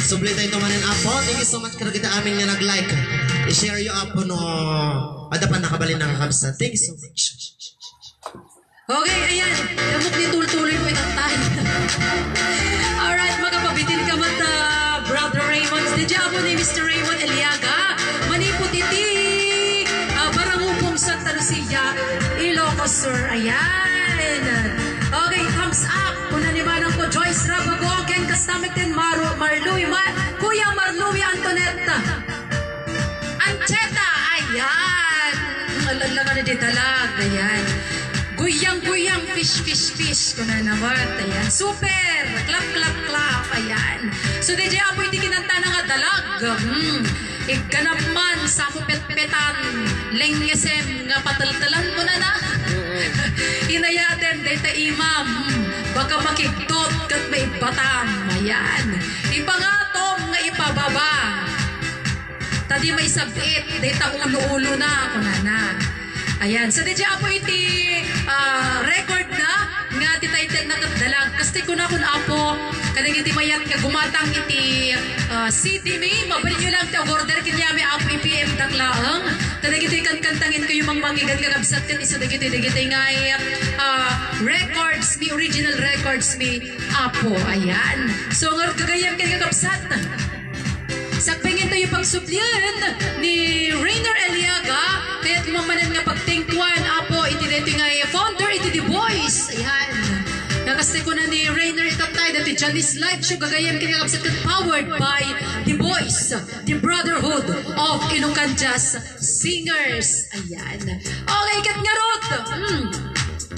Subli tayo tumanin apo. Thank you so much karagita amin nga nag-like. I-share yung apo no. Adapan nakabalin nakakabsa. Thank you so much. Okay, ayan. Damok ni tuloy mo itang tayo. Alright, magapabitin ka mata, Brother Raymond. Diyan po ni Mr. Raymond Eliaga. Manipot iti. Barangupong Santa Lucia. Ilocos Sur. Ayan. Okay, thumbs up. Kuna ni Manang ko, Joyce Rabago. Ken Kastamit din, Kuya Marlui Antonetta. Ancheta. Ayan. Alala ka na di talag. Ayan. Guyang-guyang, fish. Kuna naman. Ayan. Super. Clap. Ayan. So, DJ Apo, hindi kinanta na nga dalag. Ikanaman sa pet-petan. Lengesem nga pataltalan mo na na. Inayaten, data imam. Baka makiktot kat may batam. Ayan. Ipangatong nga ipababa. Tadi may sabit. Data ulo-ulo na. Kuna na. Ayan. So, DJ Apo, iti record na nga ti title na katdalag. Kasi ko na kun Apo, kanang iti mayat nga gumatang iti CD mi, mabali nyo lang ti order kinyami Apo IPM daklaang. Kanang iti kantangin ko yung mangigan kagabsat kat isa dagiti nga records mi, original records mi Apo. Ayan. So, nga kagayam kagabsat. Sakpingin tayo pagsuplyan ni Rainer Eliaga. Kaya't lumamanan nga pagtingkuan Apo iti dito nga founder iti The Boys. Ayan. Nakastay ko na ni Rainer itatay dati Janice Live Show gagayam kinakapsat kat powered by The Boys, the Brotherhood of Ilocos Singers. Ayan. Okay, kat nga rot.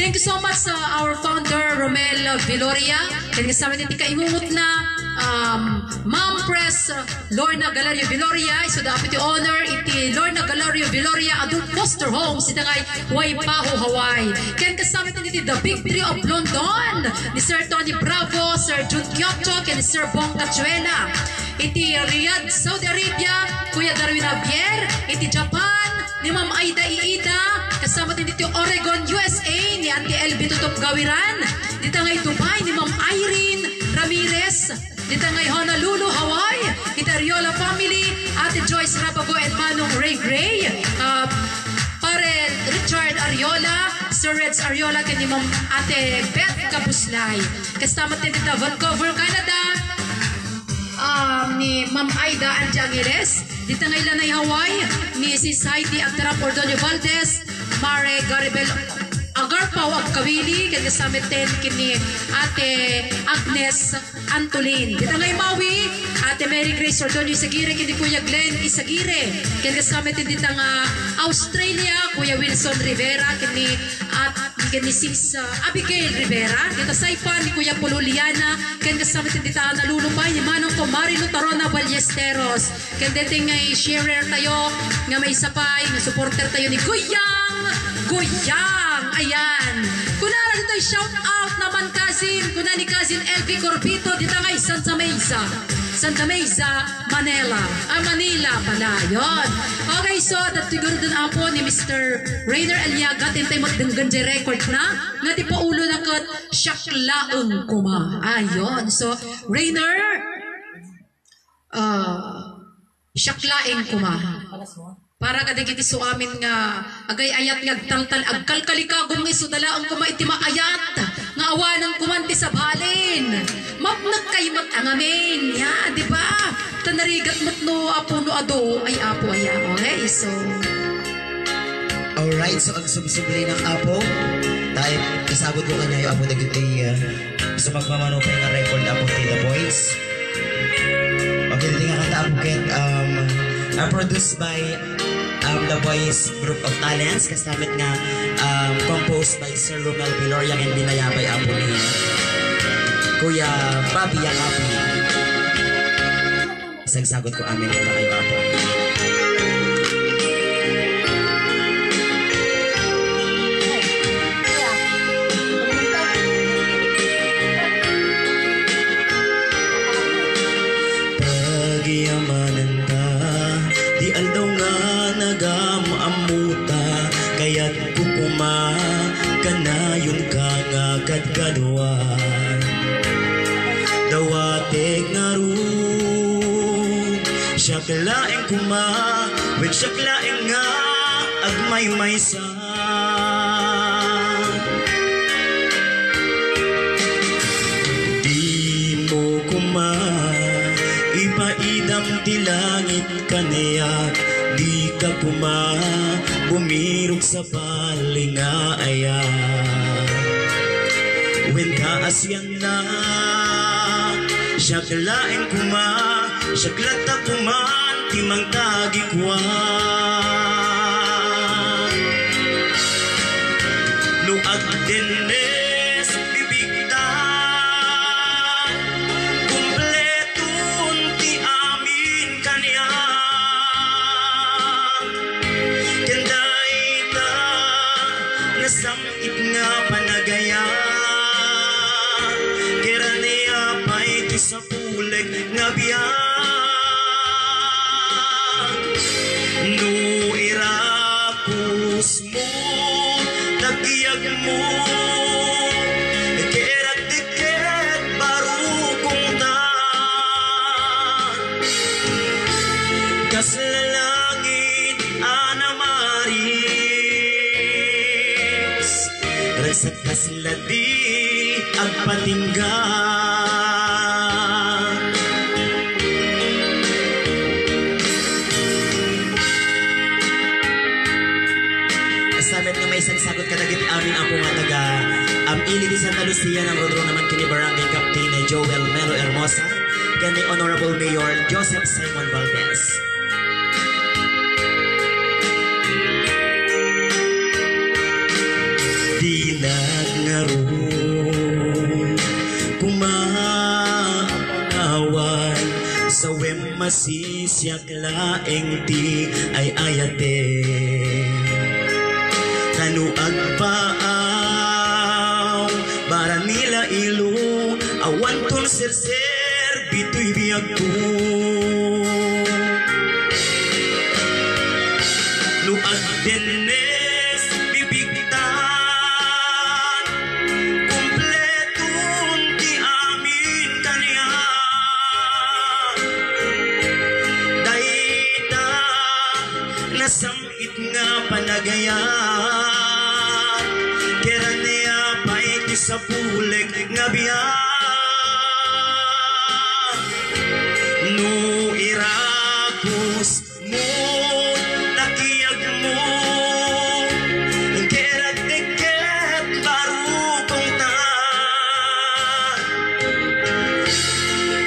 Thank you so much sa our founder Romel Viloria. Kaya kasama niti kaingungot na Ma'am Press Lorna Galario Viloria. So dapat iti honor iti Lorna Galario Viloria Adult Foster Homes iti ngay Waipahu, Hawaii. Kaya kasama niti The Big Three of London ni Sir Tony Bravo, Sir Jun Kyoto, ni Sir Bong Cachuela. Iti Riyadh, Saudi Arabia, Kuya Darwin Javier. Iti Japan, ni Ma'am Aida Iida. Kasama din dito Oregon, USA, ni Auntie LB Tutop Gawiran. Dito ngay Dubai, ni Ma'am Irene Ramirez. Dito ngay Honolulu, Hawaii. Iti Ariola family, Ate Joyce Rabago and Manong Ray Gray. Pare Richard Ariola, Sir Reds Ariola, kani Ma'am Ate Beth Kabuslay. Kasama din dito Vancouver, Canada. Ni Ma'am Aida Anjangiles. Dito ngay Lanay, Hawaii. Ni Sis Heidi Agdarap Ordonio Valdez. Mare Garibel Agarpaw Agkawili. Kaya kasamit din kini Ate Agnes Antolin. Dito ngay Maui. Ate Mary Grace Ordonio Isagire. Kini Kuya Glenn Isagire. Kaya kasamit din dito nga Australia. Kuya Wilson Rivera. Kini Sis Abigail Rivera. Dito Saipan ni Kuya Pululiana. Kaya kasamit din dito nalulupay ni Manong ko Marilo Tarona Ballesteros. Kaya dito ngay sharer tayo nga may sapay. Nga supporter tayo ni Guyang. Ayan. Kunara dito shout out naman cousin. Kuna ni cousin LV Corbito. Dito ngay Santa Mesa, Manila. Manila pala. Yun. Okay, so siguro dun po ni Mr. Rainer Eliaga. Tintay mo din ganda record na. Nga di pa ulo na kat Shaklaong Kuma. Ayun. So, Rainer Shaklaing Kuma. Para kadagiti so amin nga agay ayat nga taltal agkalkalikagom nga isudala ang kuma iti maayat nga awanang kumanti sa balin mapnag kay mat ang amin ya di ba tanarigat mat no apo no ado ay apo aya okay so alright so ang subsublay ng apo tayo kasabot ko kanya yung apo dagiti sa magmamanupay nga record apo The Boys. Okay dito nga kanta apo ket produced by The Boys Group of Talents kastamit nga composed by Sir Romel Viloria and binayabay apo ni Kuya Bobby Yakapi. Sagsagot ko amin ito kayo apo. Pagyamanan ta di aldaw nga nagamamuta kaya't kukuma kanayon ka nga kadkaduan dawatek nga siya kalaing kuma, when siya kalaing nga, agmay-may sa. Di mo kuma, ipaidam ti langit kaniyak, di ka kuma, bumirog sa palinga ayan. When kaasyan na, siya kalaing kuma, siya klata kuman, timang tagikwa. Luag dines, bibigtan, kumpletun ti amin kanya. Kenday ta, nasamit nga panagaya. Sa puleg nga biyag, no irakus mo, nagiyag mo, ikerag diket barukong tan. Kas lalangit anamaris, resat kas ladi agpatinggan. Samet nga may isang sagot ka naging amin ako nga taga ili di Santa Lucia ng Rodro naman kini Barangay Captain Joel Melo Hermosa kani Honorable Mayor Joseph Simon Valdez. Dilag nga ron kumaaway sa wem masisyak laeng ti ay ayate. Tanu agpaaw, bara nila ilo, awan ton ser bito'y biyag ko. Luag denes, bibigtan, kumpletun ti amin kanya. Dahita, nasamit nga panagayan. Sa puleg nga biyag, no irakus mo, nakiyag mo, kerat tiket barukong tan.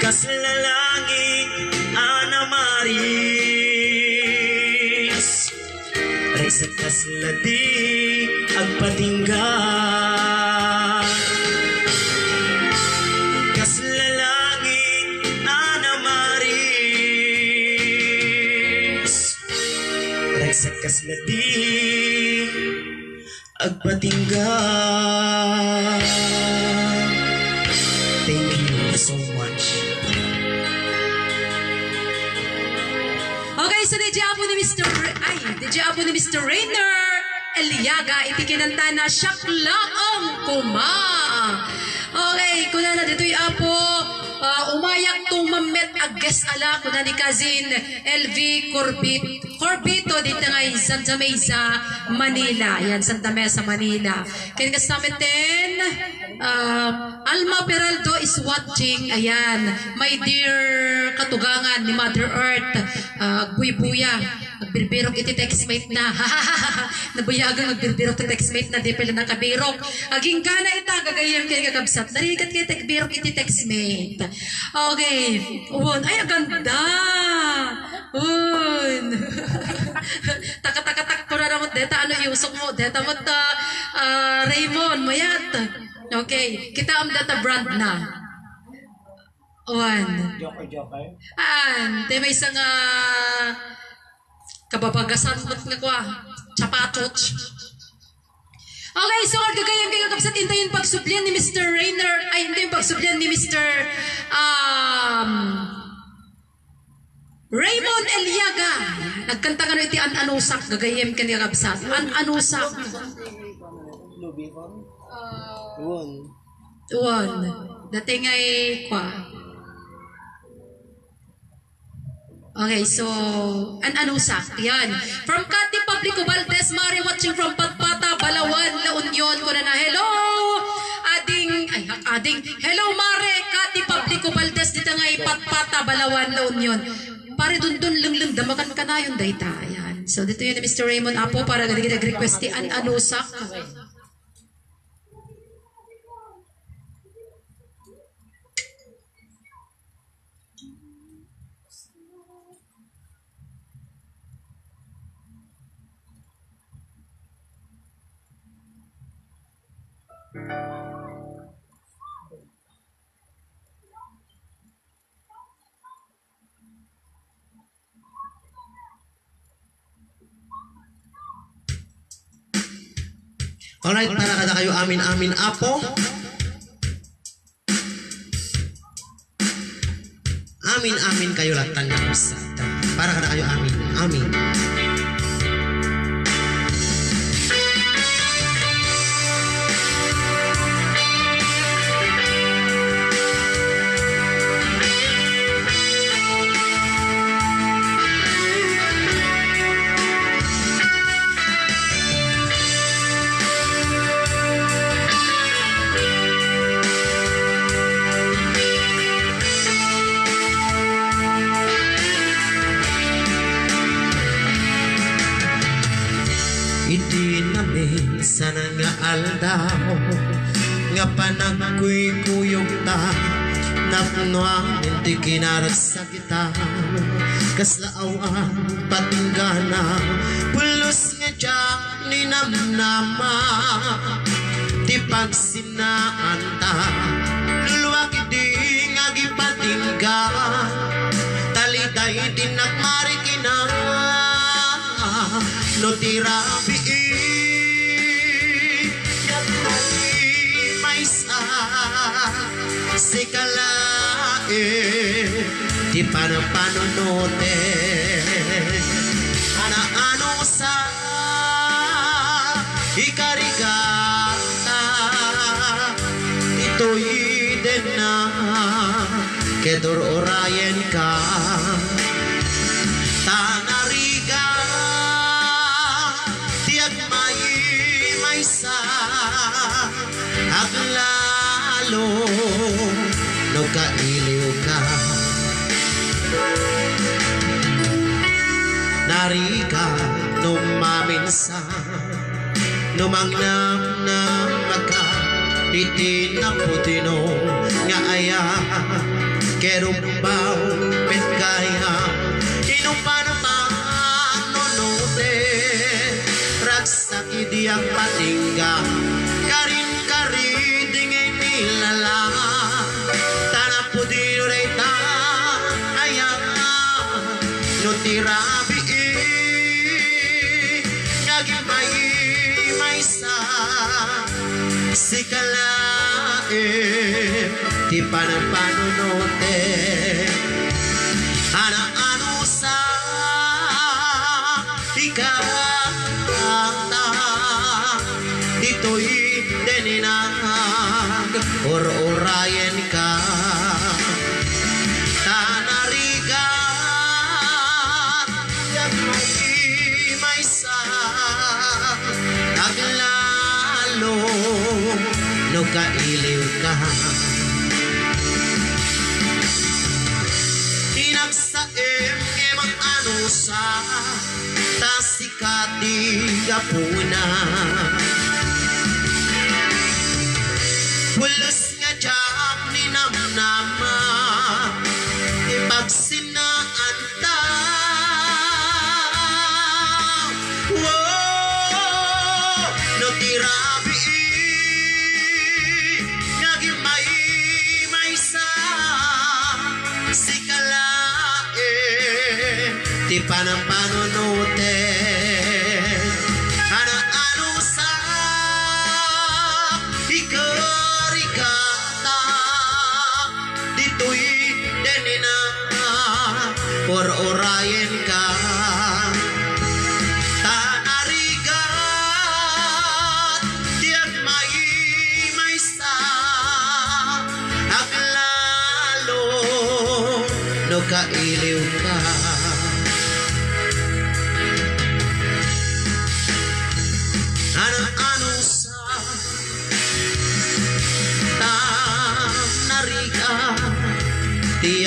Kas lalangit anamaris, resat kas ladi agpatinggan. Sakas na di agpatinggan. Thank you so much. Okay, so DJ Apo ni Mr. Rainer Eliaga iti kinanta na Siyaklaang Kuma. Okay, kuna na dito'y Apo umayak tong mamet agges ala kuna ni cousin LV Corbito dito ngay Santa Mesa, Manila. Yan, Santa Mesa, Manila. Kaya kasama din, Alma Peraldo is watching. Ayan, my dear katugangan ni Mother Earth, buy-buya. Nagbirbirok iti textmate na. Nabuyagang nagbirbirok iti textmate na. Di pala nakabirok. Aging ka na ita, gagayam kayo gagabsat. Narigat kayo tagbirok iti textmate. Okay. Ay, ang ganda. Taka-taka-tak ko na naman. Deta, ano iusok mo? Deta mo ta, Raymond, mayat. Okay. Kita ang data brand na. Joker. Di may isang kababagasan mo't nga kwa. Chapatot. Okay, so gagayang kayo kapsat intayin pagsublian ni Mr. Rainer. Ay, hindi yung pagsublian ni Mr. Raymond Eliaga. Nagkanta ka na iti an-anusak. Gagayang kayo kapsat. An-anusak. Uwan. Dating ay kwa. Okay, so, an anusak. Yan. From Cathy Publico Valdez, Mari watching from Patpata, Balawan, La Union ko na. Hello! Hello Mare, Cathy Publico Valdez, dito nga Patpata, Balawan, La Union. Pare dun lang, damakan ka na yung data. Ayan. So, dito yun ni Mr. Raymond Apo para nag-request an anusak. Alright, para kada kayo amin apo. Amin kayo latan nga usata. Para kada kayo amin. Itinamin sana nga aldaw nga panagkuy-kuyog ta napnoang hindi kinarag sa kita kaslaawan patinggana pulos nga tiyak ni namnama di pagsinaan ta luluwak di nga gipatingga taliday dinakmari kina no tirabi may sa sikalae di panapanonote ano sa ikarigata ito'y din na kedor orayen ka tanariga sa aglalo no kailiw ka narika no maminsa no mangnam na maka itinaputino nga aya kerumbaw petkaya inupan ragsaki diyang patingga karin-kari dingay nilala tanapo dino reyta ayang no tirabi ngagimay may sa sikalae di panapanunote ano sa ikaw dito'y deninag or-orayen ka tanariga yang may sa aglalo no kailiw ka tinagsaem emang ano sa tasikati gapuna pulos nga jam ni namnama ipagsinaan ta no tirabi nagimay may sa sikalae di panampanonote ano sa ikarigata dito'y denina or-orayen ka tanarigat diag may sa aglalo no kailiw ka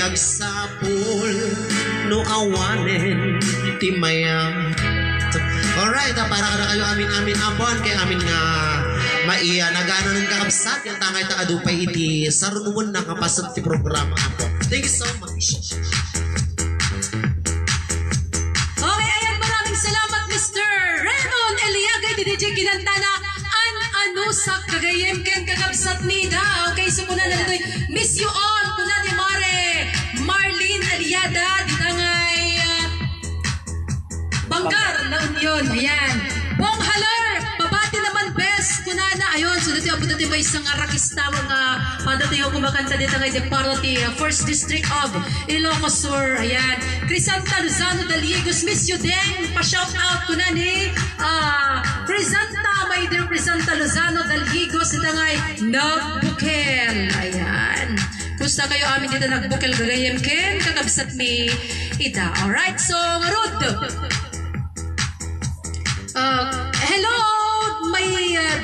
agsapul no awanen ti maya. Alright, para ka na kayo amin abuan kay amin nga maiya nagano ng kakabsat yung tangay ta adupay iti sarunumon na kapasat ti programa apo. Thank you so much. Okay, ayan, maraming salamat Mr. Raymond Eliagay di DJ Kinantana ano sa kagayem ken kakabsat nida. Okay, so kuna na dito'y miss you all kuna ni Mare Marlene Aliada ditangay Banggar na Union. Ayan. Bong Halar, babati naman best kunana. Ayun, so dito abot natin may isang arakista mga padati yung kumakanta dito ngay Parati, 1st District of Ilocos Sur. Ayan. Crisanta Luzano Daliegos, miss you din. Pa-shout out kunani. Crisanta, my dear Crisanta Luzano Daliegos, dito ngay nagbukel. Ayan. Kusta kayo amin dito nagbukel gagayem ken kakabsat mi ida. Alright, so Rod. Hello, my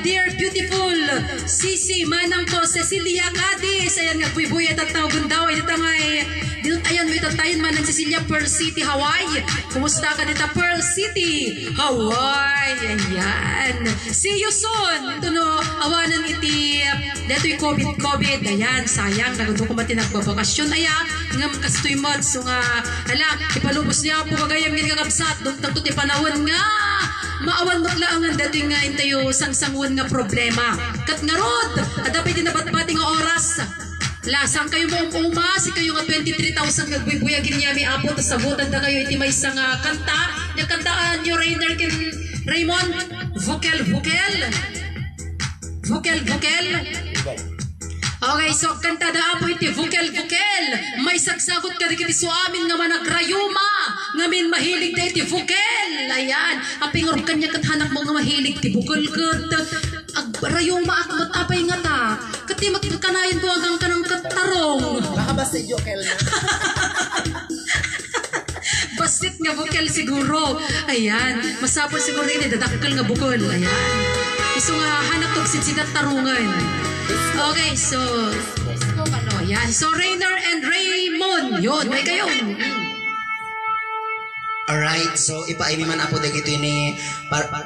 dear beautiful Sisi Manang ko Cecilia Cadiz. Ayan nga buy-buy at tawag daw. Ito ngay dito ayan may tatayin man ng Cecilia Pearl City, Hawaii. Kumusta ka dito Pearl City, Hawaii? Ayan. See you soon. Ito no, awanan iti deto'y COVID. Ayan, sayang. Nagundong ko mati nagbabakasyon. Ayan, nga makastoy months. So nga, ala, ipalubos niya po kagayam nga kakabsat. Doon tagto ti panahon nga. Maawan maglaangan dati nga intayo sang-sangun nga problema. Kat nga rod, dapat din nabat-bati nga oras. Lasang kayo mo uma, si kayo nga 23,000 nagbibuyagin niya may apo, tas sabutan na kayo iti may isang kanta. Yung kantaan nyo, Rainer kin Raymond, vocal. Okay, so kanta da apo iti vocal. May sagsagot ka dikiti so amin nga managrayuma. Ngamin mahilig da iti vocal. Ayan, apingor kanya kathanak mo nga mahilig ti vocal kat. Agrayuma ako matapay nga ta. Kati magkanayin ko hanggang ka ng katarong. Baka ba si Jokel na? Basit nga vocal siguro. Ayan, masapol siguro ini dadakkel nga bukol. Ayan. Iso nga hanap tog sinsinat tarungan. Okay, so yan. So Rainer and Raymond, yun, may kayo. Alright, so ipaimi man apo dagito ni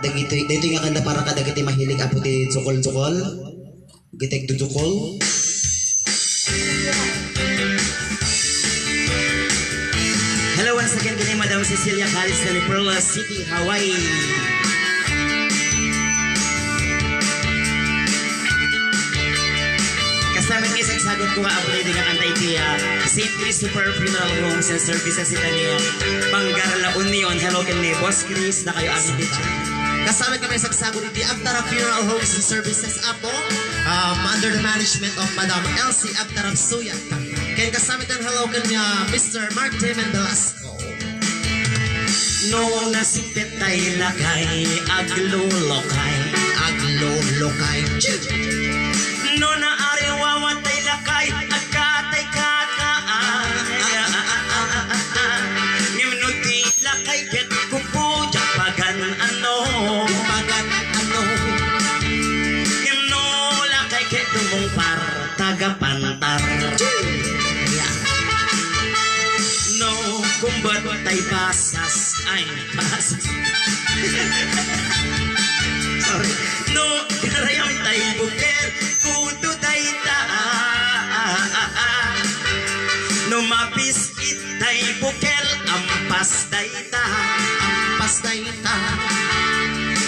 dagito nga kanta para ka dagiti mahilig apo di tsukol. Gitek dudukol. Hello once again kini Madam Cecilia Cadiz ni Pearl City, Hawaii. Kasama ni isang sagot ko nga ako na nga kanta iti St. Christopher Funeral Homes and Services ita ni Banggar La Union. Hello kini Boss Chris na kayo amin dito. Kasama kami sa sagot iti Agtara Funeral Homes and Services apo under the management of Madam Elsie Agtara Suya. Kaya kasama din hello kanya Mr. Mark Damon Velasco. No nasipit tay lakay aglulokay. No na ariwawa tay lakay agkatay kataan. Ngimnuti lakay ket kupo japagan ano. Ngimno lakay ket tumungpar tagapantar. No kumbat tay pasas ay pasas. Sorry. No karayam tay buker kuto tay ta. No mapis itay bukel ampas tay ta.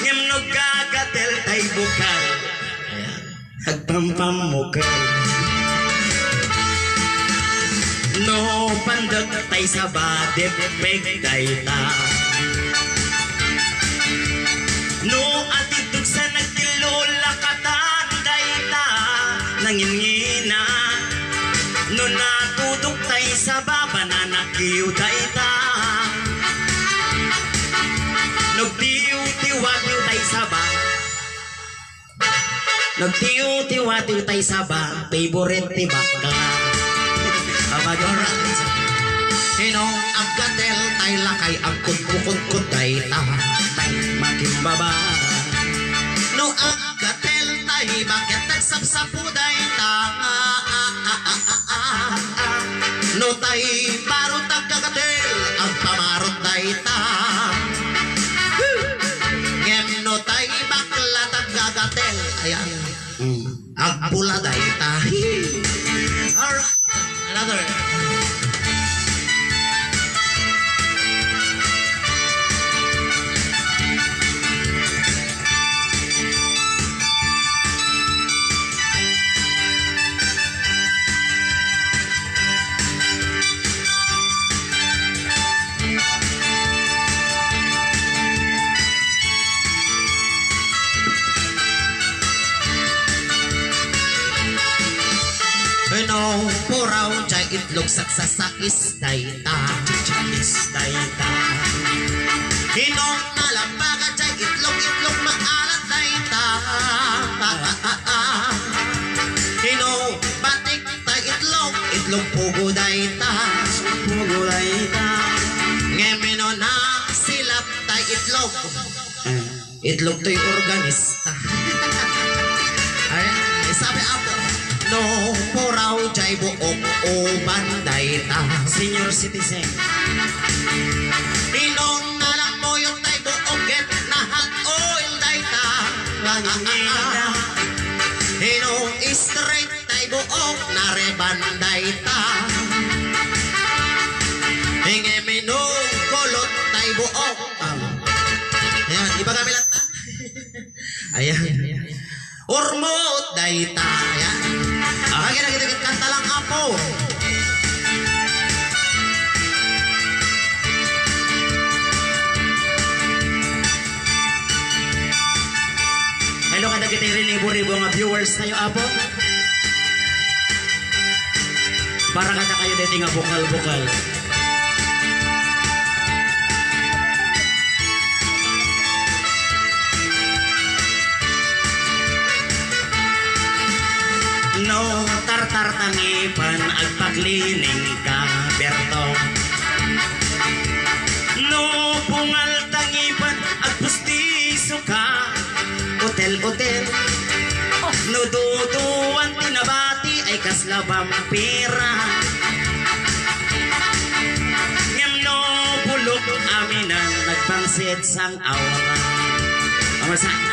Ngem no gagatel tay bukal. Agpampam mukal. No pandag tay sa badep peg tay ta. No atitug sa nagkilola katanday ta. Nangingina. No natudok tay sa baba na nakiw tay ta. Nagtiw-tiwatiw tay sa ba. Nagtiw-tiwatiw tay sa ba. Favorite ti bakla. Alright. Inong agkatel tay lakay ang kudkukod tay ta. Tay makimbaba. No agkatel tay bakit nagsapsapuday ta. no tay parot agkagatel ang pamarot dayta ngem no tay bakla agkagatel ayan agpula dayta alright another no puraw jay itlog saksasakis dayta dayta hinong nalampagan jay itlog maalat dayta hinong batik tay itlog pugo dayta ngemeno na silap tay itlog to'y organista ay sabi ako no puraw jay buok o bandayta senior citizen inong nalang mo yung tay buok get na hot oil dayta inong straight tay buok na rebandayta hinge minong kolot tay buok ayan iba kami lang ayan urmot dayta ayan lagi na kita kanta lang apo hello kada kita ribu-ribu mga viewers tayo apo para kada kayo dito nga bukal-bukal no tartar tangipan agpaklining ka Berto no bungal tangipan agpustiso ka hotel no duduan tinabati ay kasla vampira ngem no bulok aminan nagpangsit sang awa amasa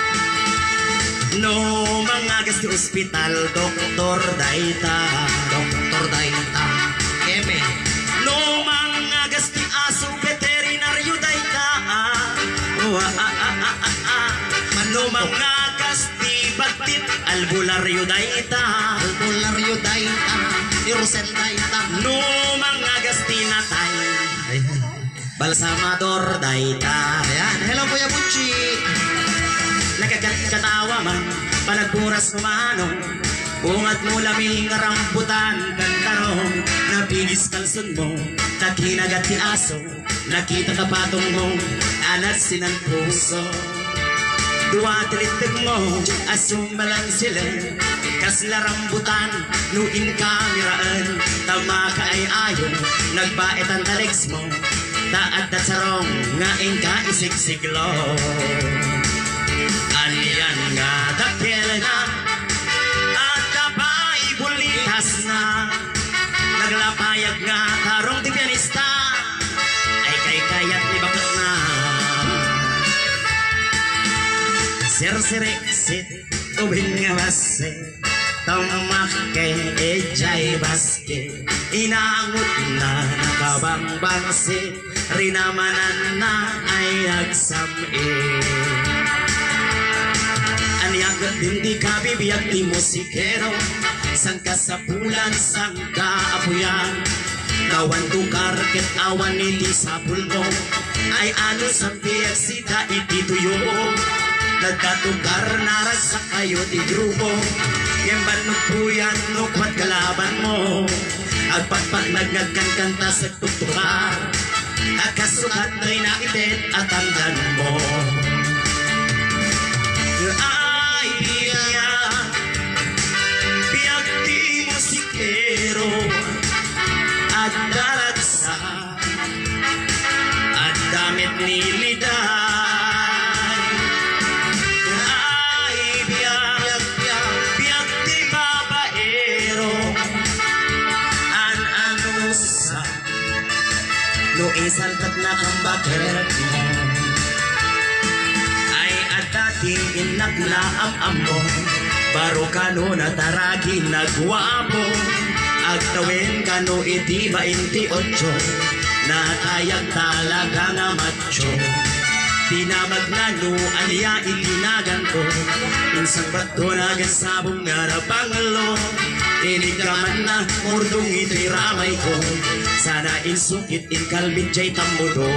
no mga gas di ospital doktor dayta keme no mga gas di aso veterinaryo dayta no mga gas di bagtit albularyo dayta irosel dayta no mga gas di natay balsamador dayta ayan hello Kuya Buchi nakakatawa man panagpuras kumanong ungat mo laming rambutan kantarong nabigis kalson mo nakinagat ti aso nakita kapatong mo alat sinan puso dua tilitig mo asumbalang sila kasla rambutan nuin kameraan tama ka ay ayon nagbait ang talegs mo taat at sarong ngaing ka isigsiglo Anian nga dakil na at kapay bulitas na naglapayag nga tarong di pianista ay kay kayat ni bakit na sirsireksit ubing nga base tamak kay ejay baske inaangot na nakabangbangsi rinamanan na ay agsam-e Aniag hindi ka bibiyag ni musikero sang kasapulan sang kaapuyan kawan tukar ket awan iti sapul mo ay ano sang biyag sita iti tuyo nagkatukar naras sa kayo ti grupo yemban nagpuyan nukwat kalaban mo agpagpag nagkanta sa tuktukar agkasukat na'y nakitit at tandaan mo ay biyag di musikero at daragsa at damit ni Liday ay biyag di babaero an anus na kang bakit mo ay at dating inakla ang amo baro kano na taragin nagwapo agtawin kano iti 28 natayag talaga nga macho tinamag na no alya itinagan ko insang bato nagasabong nga napangalo inikaman na murdong itiramay ko sana insukit inkalbit jay tamudo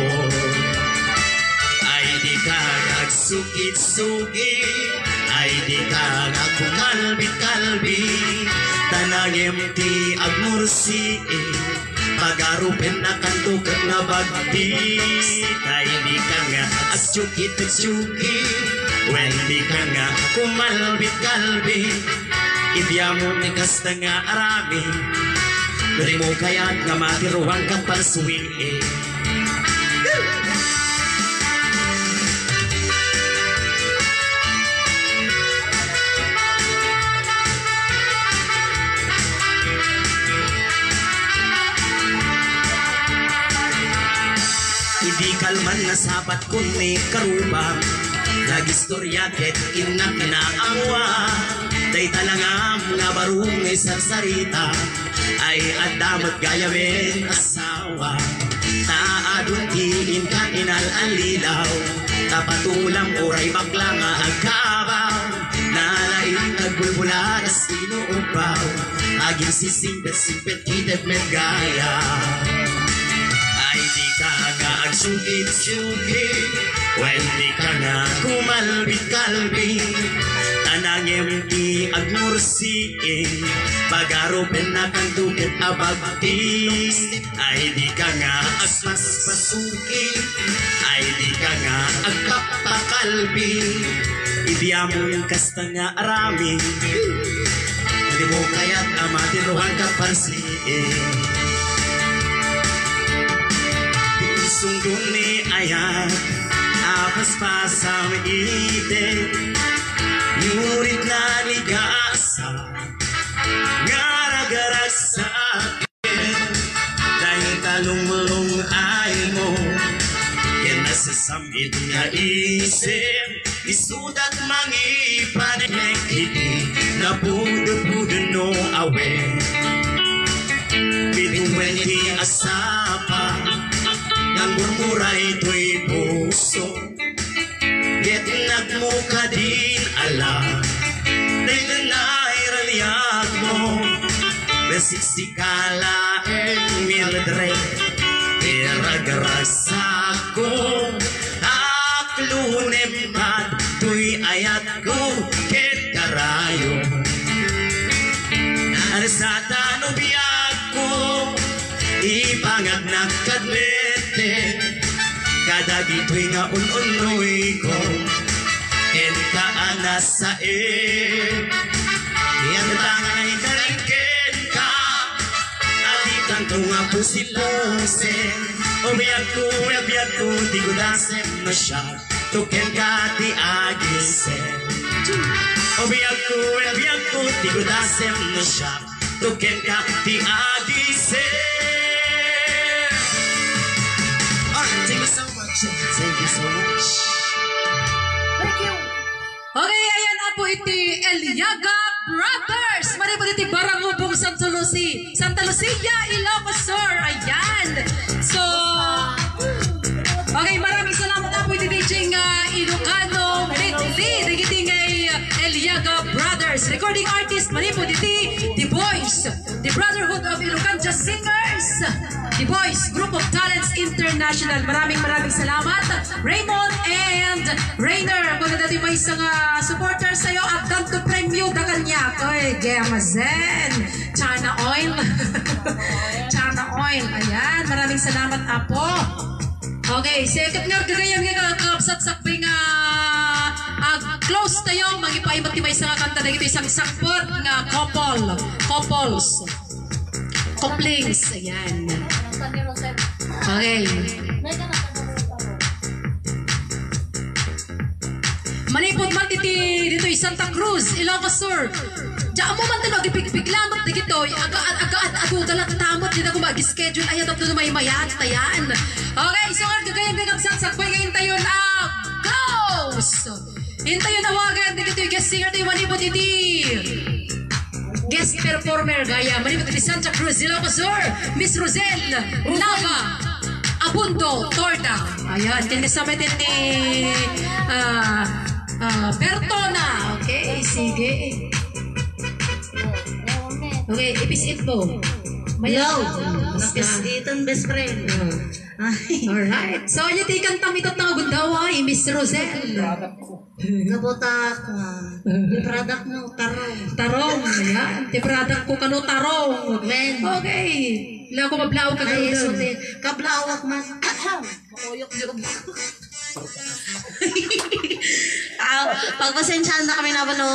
ay di ka nagsukit-sukit ay di ka nagkumalbit-kalbit tanagim ti agmursi pag-arupin na kantukan na bagtit ay di ka nga agsukit-sukit when di ka nga kumalbit-kalbit ibya mo ni kasta nga arami dari mo kaya't nga matiruang kang palsuin Di kalman na sapat kun may karubang nagistorya ket inak na angwa day talangam nga barung isang sarita ay adamat gayawen asawa taadun tiin ka inal alilaw tapatulang oray bakla nga agkabaw nalaing nagbulbula na sinuubaw aging sisimpet-simpet kitep met gaya ay di ka nga agsugit-sugit when di ka nga kumalbit-kalbit tanangim ti agmursiin pag-arupin na kang tukit abagti ay di ka nga agpaspasukit ay di ka nga agpapakalbi ibiya mo yung kasta nga arami hindi mo kaya't amatiruhan ka pansiin sunggung ni ayat apas pasam ite yurit na ligasa gara-gara sa akin dahil talong-mulong ay mo yan nasasamit nga isip isudat mangipanek iti na budo-budo no awe bituwenti asapa ang murmuray to'y puso Yet nagmuka din ala Dahil nanay raliyag mo Nasisikala en mildre Iragarasa ko Aklunem kat to'y ayat ko Ket karayo Sa tanubiyag ko Ipangag nakadmete Kadagito'y nga un-unoy ko En kaanas sa Yan tangay kalingkin ka Aditan ko nga pusi-pusin Ubiyag ko Di ko dasem no siya Tuken ka ti agisen Ubiyag ko Di ko dasem no siya Tuken ka ti agisen Thank you so much. Thank you so much. Thank you. Okay, ayan na po iti Eliaga Brothers. Mari po iti Barangubong Santa Lucia, Ilocos Sur. Ayan. So, okay, maraming salamat na po iti DJ Ilocano Ridley. Nagiti ngay Eliaga Brothers. Recording artist, mari po iti The Boys, The Brotherhood of Ilocan Jazz Singers. The Boys, Group of Talents International. Maraming salamat. Raymond and Rainer. Kung natin may isang supporter sa'yo at tanto premyo da kanya. Oy, Gemazen. Chana Oil. Chana Oil. Ayan. Maraming salamat, Apo. Okay. Second nga, gagayang nga kapsat-sakbay nga close tayo. Mag-ipaibat di may isang kanta na ito. Isang sakpot nga couples. Couplings. Ayan. Okay. Manipot man dito Santa Cruz, Ilocos Sur. Diyan mo man tanog, ipigpiglamot na gito. Agaat ako dalat tamot. Di na ko mag-schedule. Ayan, tapos may mayat. Tayan. Okay, so nga kagayang bigabsat. Sakpay ngayon tayo na close. Hintayo na wagan. Di gito yung guest singer tayo. Manipot iti. Guest performer gaya. Manipot iti Santa Cruz. Ilocosur. Miss Rosel. Nava. Abundo. Torda. Ayan. Tinasama din ni Bertona. Okay, sige. Okay, ipisit mo. Mayaw. Itan best friend. Alright. So, yun ikan tamitot na gundaw ay Miss Rosel. Kabuta ko. Yung product mo, tarong. Tarong. Ayan. Ti product ko kano tarong. When? Okay. Wala ko mablaw ka Ay, doon. sorry. Kablawak man. Oyok niyo. Pagpasensyahan na kami na ba no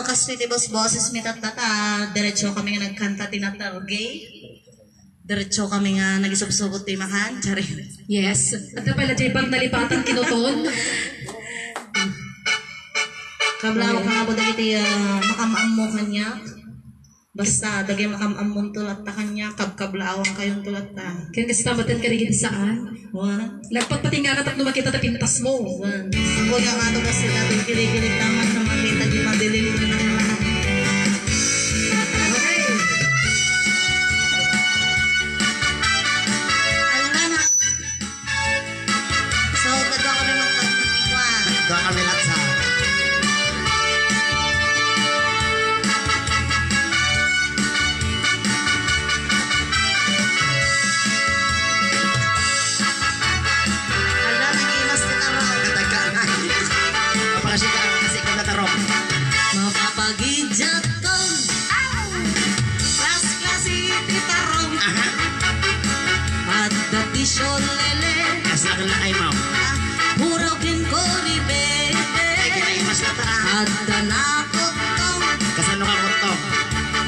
kaswiti boses mi tatata diretso kami nga nagkanta tinatargay diretso kami nga nagisubsubot timahan tsari Yes. At na pala dyan pag nalipatan kinuton. kablawak nga po dagiti makamammo kanya basta dagay makamammo tulat ta kanya kabkablawang kayong tulat ta Kaya kasi tamatan ka rin saan. one Lagpat pati nga katap numakita ta pintas mo. one ako nga nga to kasi natin kinikilig naman na makita di madilim na naman Okay. ano na so kadwa kami magpagpipikwan Doon kami laksa. ala nag-imas kita raw Kapakasika kasi ikaw natarong. mapapagidjat kong klas-klasi titarong at dati lele Kasi akin lang ay ma'am. hurogin ko ni Ay, bebe kinaimas na ta. at danakot kong Kasano ka kutong?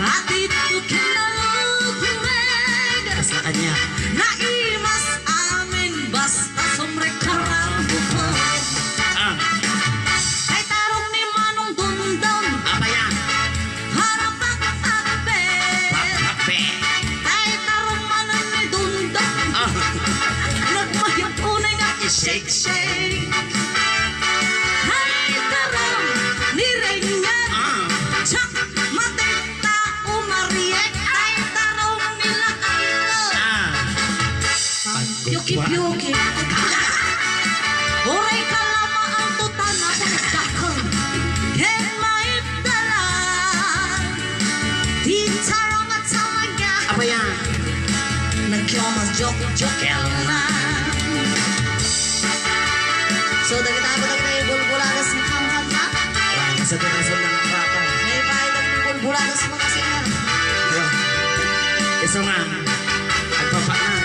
at ito kinalugweg Kasi na kanya. naimas amin basta sumrekarang bukod Ah, ay tarong ni Manong Dundon apa yan? harap at takbe Pakpe. ay tarong manan ni Dundon Ah, nagmayang tunay nga i-shake-shake ay tarong ni Reynyan ah. tsak matita umariek ay tarong nila kayo Ah. Yuki-yuki Oray ka lama ang tutan na pagdakon Ken maibdala Di tarong at samagya Apa yan? Nagkiyomas joke-joke na So dagita yung bulbulagas ng kamkam na Wah, nasa tunasol ng kapal. May bahay dagita yung bulbulagas mo kasi na Wah. Iso nga. Agpapanag.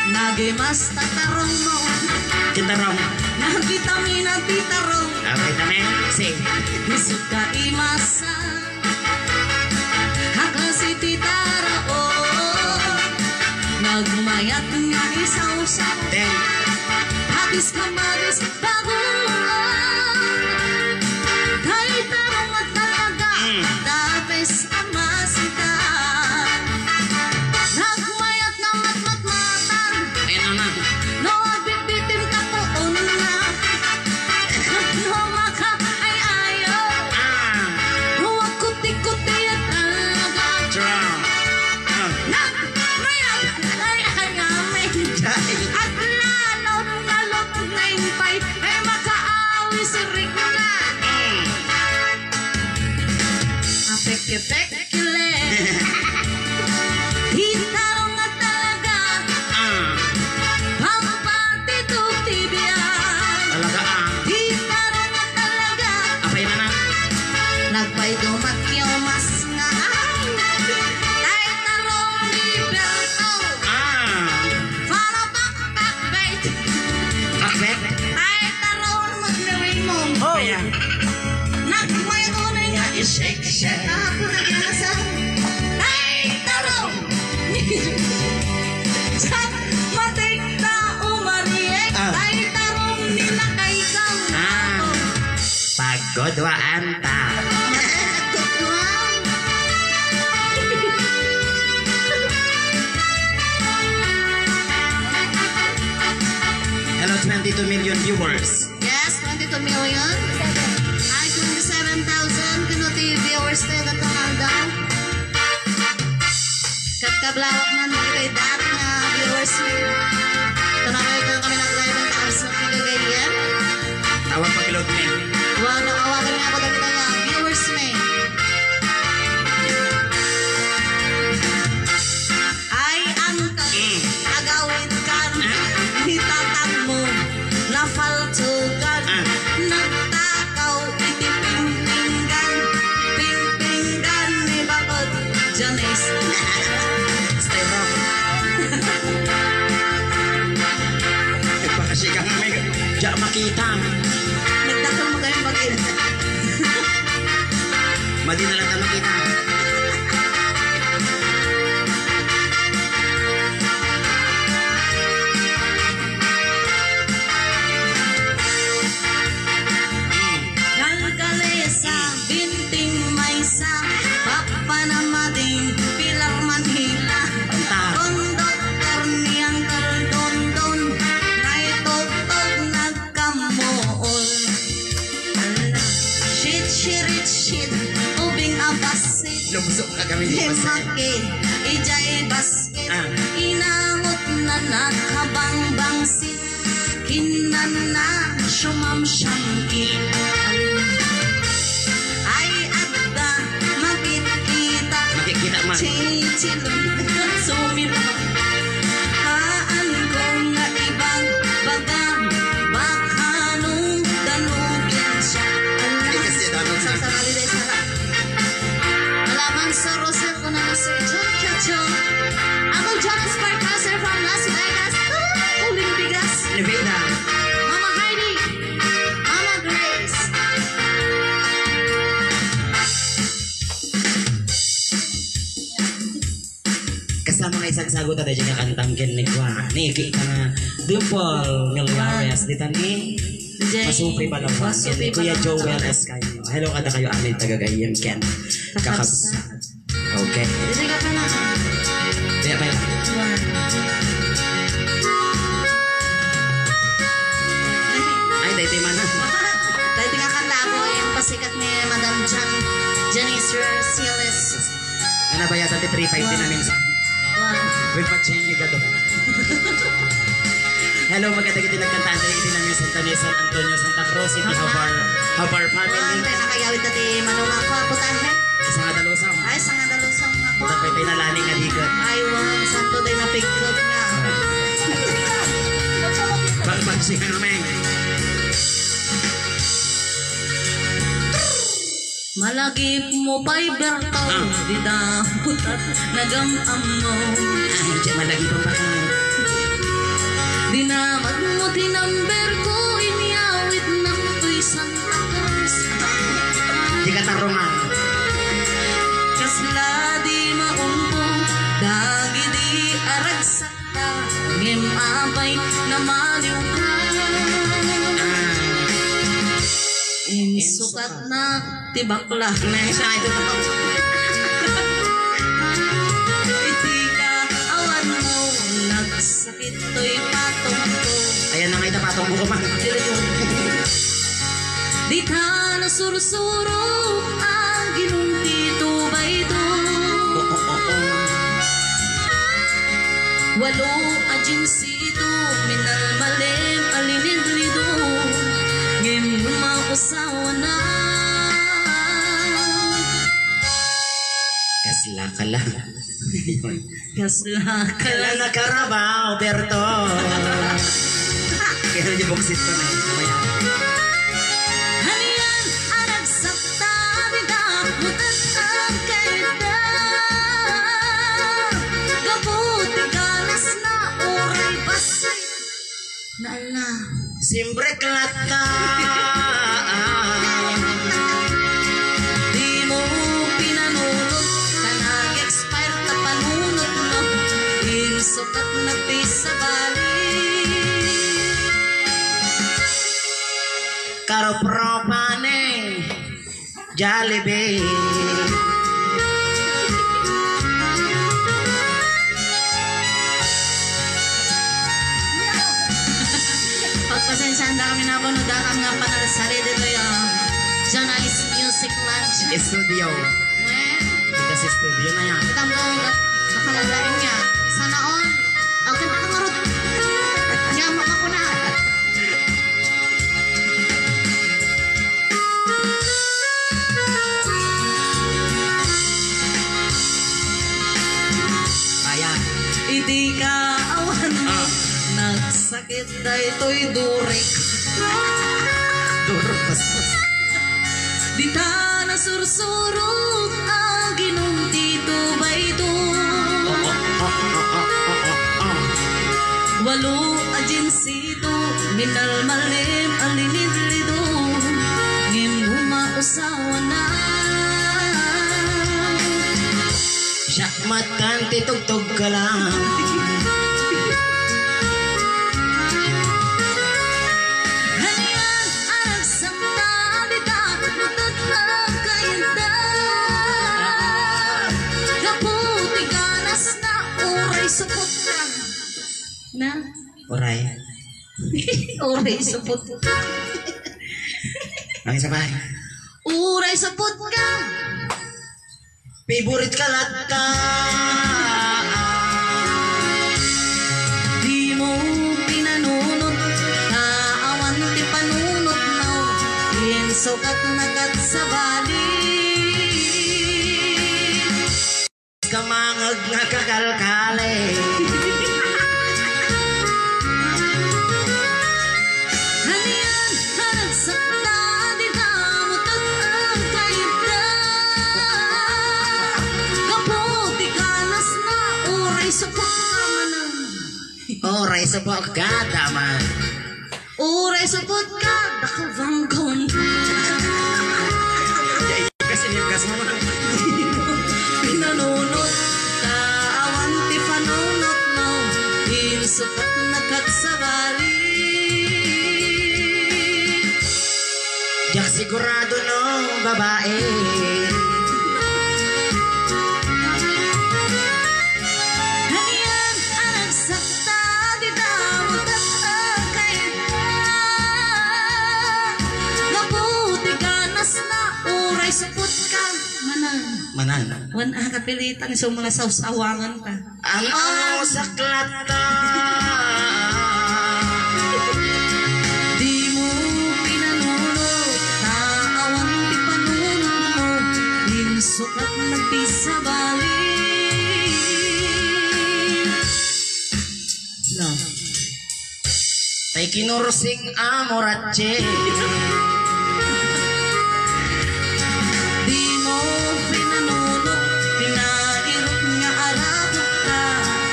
Nagimas tatarong mo Kintarong. Nagvitamin at titarong Okay, tamen. Sing. Isip ka imasa Haka si titara o Nagmayat nga isaw-saw Then, Habis ka mabis bagulang Kahit tarong at talaga Dabes ang masita Nagmayat nga matmat-matan ayun na. No agbibitin ka po una No maka ay ayaw Ah. Huwag kuti-kuti at talaga Draw. Ah. Nagmayat ay ayamin At lalong nalot na impay Ay makaawi si Rigna Apeke-pekele Hitarong at talaga Ah. Pampatitutibyan Talaga ah. Hitarong at talaga Apa yun na? Nagpay dumakyo mas nga Tay tarong ni Berto Ah. Para bakbakbait Kakbet. Tay tarong maglawin mo Oh. Ayan. Nagmay tunay nga i-shake-shake Ako nag-asa Tay tarong Sa matik na umariek Ah. Tay tarong nila kay kang Ah. Pagod wa anta. 22 million viewers. Yes, 22 million. Ay, 27,000 kunuti viewers tayo katangal daw. Kablawak man kay dati nga viewers mo. Tanaway ko kami nag-live ng taas na pinagayyan. Tawag pag-load me. Wala, awagan nga ako dami nga viewers mo. Ay, ang agawin ka ni tatang mo na faltugan. Nagtakaw itipingpinggan. Pingpinggan ni bakod Janice. Stay rock. Nagpakasika nga may diya makita. Nagtakaw mo kayong bagay. Madi na lang ka makita. Nalgalesa, binting maysa, papanamading pilar Manila. Kondoktor niyang kaldondon, naitugtog nagkamool. Shit, ubing abasit. Lumusok ka kami di pa sa... Himake, ijay basket. Inangot na nakabang bangsit. Kinana, sumamsyamkin. Ay, adda, makikita. Makikita man. Chichilong, sumita. Haan ko nga ibang bagang. Baka nung danugin siya. Ay, kasi dapat sa... Sasarali day sara. Malaman sa Rosel ko na Sir John Kachong. Ako Jonas Parkasser from Las Vegas. Uling bigas. Nevada. Mama Heidi. Mama Grace. Kasama nga isang sagot at dyan nga kantang kinig ko. Niki ka nga Dimple Miliares. Dita ni Masupi pa lang. Masupi pa Kuya lang. Joel Escayo. Hello kada kayo amin tagagayim Ken. Kakabsa. Okay. Dito ka na. Kaya pa lang. Ay, dahil man na. Dahil nga kanta ako yung pasikat ni Madam Janice Siles. Ano ba yata 350 namin sa... With pa-change ka doon. Hello, magandang iti nagkantaan tayo iti namin Santa Ni San Antonio, Santa Cruz, iti Habar family. Tayo nakagawid na ti manunga ko. Putahe. Isa nga dalusam. Ay, sa nga dalusang ako. Tapos tayo nalaning nga higot. Ay, wow. Santo tayo napigkot nga. Pag-pagsi ka namin. Malagip mo pa'y bertaw. Didahot at nagamam mo. Ay, diyan malagi pang baka. Dinamag mo tinamber ko. Iniawit na ko'y Santa Cruz. Di ka tarungan. Kasla di maumpo. Dagi di aragsakta. Ngem abay na maliw ka. Sukat na tibakla. Nesa, ito na. Iti ka awan mo. Nagsakit to'y patong ko. Ayan na nga itapatong buko man. Di ka nasursuro ang ginunti tubay do. Walo ajinsito minal malem alinidlido. Ngem mausawa na. Kasla ka lang. Kasla ka Kala na Carabao, Berto. Kaya na buksit ko na yun. Mamaya. Hanian arag sakta bidakot ang kaita. Gabuti galas na oray basay. Naala. Simbre klat ka. Di mo pinanunod ka nag-expire ta panunod mo. Insukat na pisa bali. Karo propane. Jollibee. minsan da kami napunod ang nga panalsari dito yung Janice Music Lounge. Studio. Kita sa studio na yan. Kita mo nakalalain niya. Sana all. Ang kanta ka marot. Nga makakuna. Ayan. Hindi ka awan mo. Nagsakit na ito'y durik. Durpas. Di ta nasursurot ang ginunti ba ito. Walo agensido, minalmalim alinidlido, ngim umausawa na. Syakmat kan titugtog ka lang. Hanian anak sakta, di ta mutat ang kainda. Kaputi ganas na uray supot ka. Na? Oray. Uray supot. Ang isa pa. Uray supot ka. Favorite kalat ka. Di mo pinanunod, naawan ti panunod na insukat nagat sa balik. Kamangag nga kakalkale. Hanian, hanag sakta, di damutat ang kaida. Kaputi ganas na, uray supot ka manang. Oray sa pagkata man. Uray supot ka, dakavanggon. Kasi niyugas mo man. Pinanunod, taawan ti panunod no, insukat nagat sa balik. Yak sigurado no, babae. Hanian, anak sakta, di damot at ang kaida. Mabuti ganas na, uray supot ka, manang. Manan. Wan ang kapilitan, so mga sausawangan ka. Ang amo saklata. Di mo pinanunod, naawan ti panunod mo, insukat nagpisa balik. No. Tay kinursing amorache. Di mo pinanunod, pinairot nga arabot ka,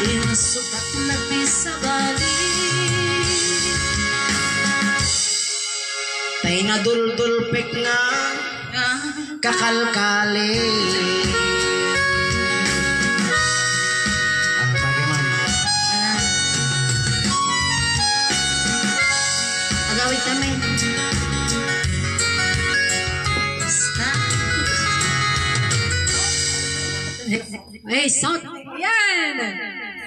insukat nagpisa balik. Tay naduldulpik nga kakalkali. Bagaimana? Agawit kami. Basta. Hey, sound. Yan!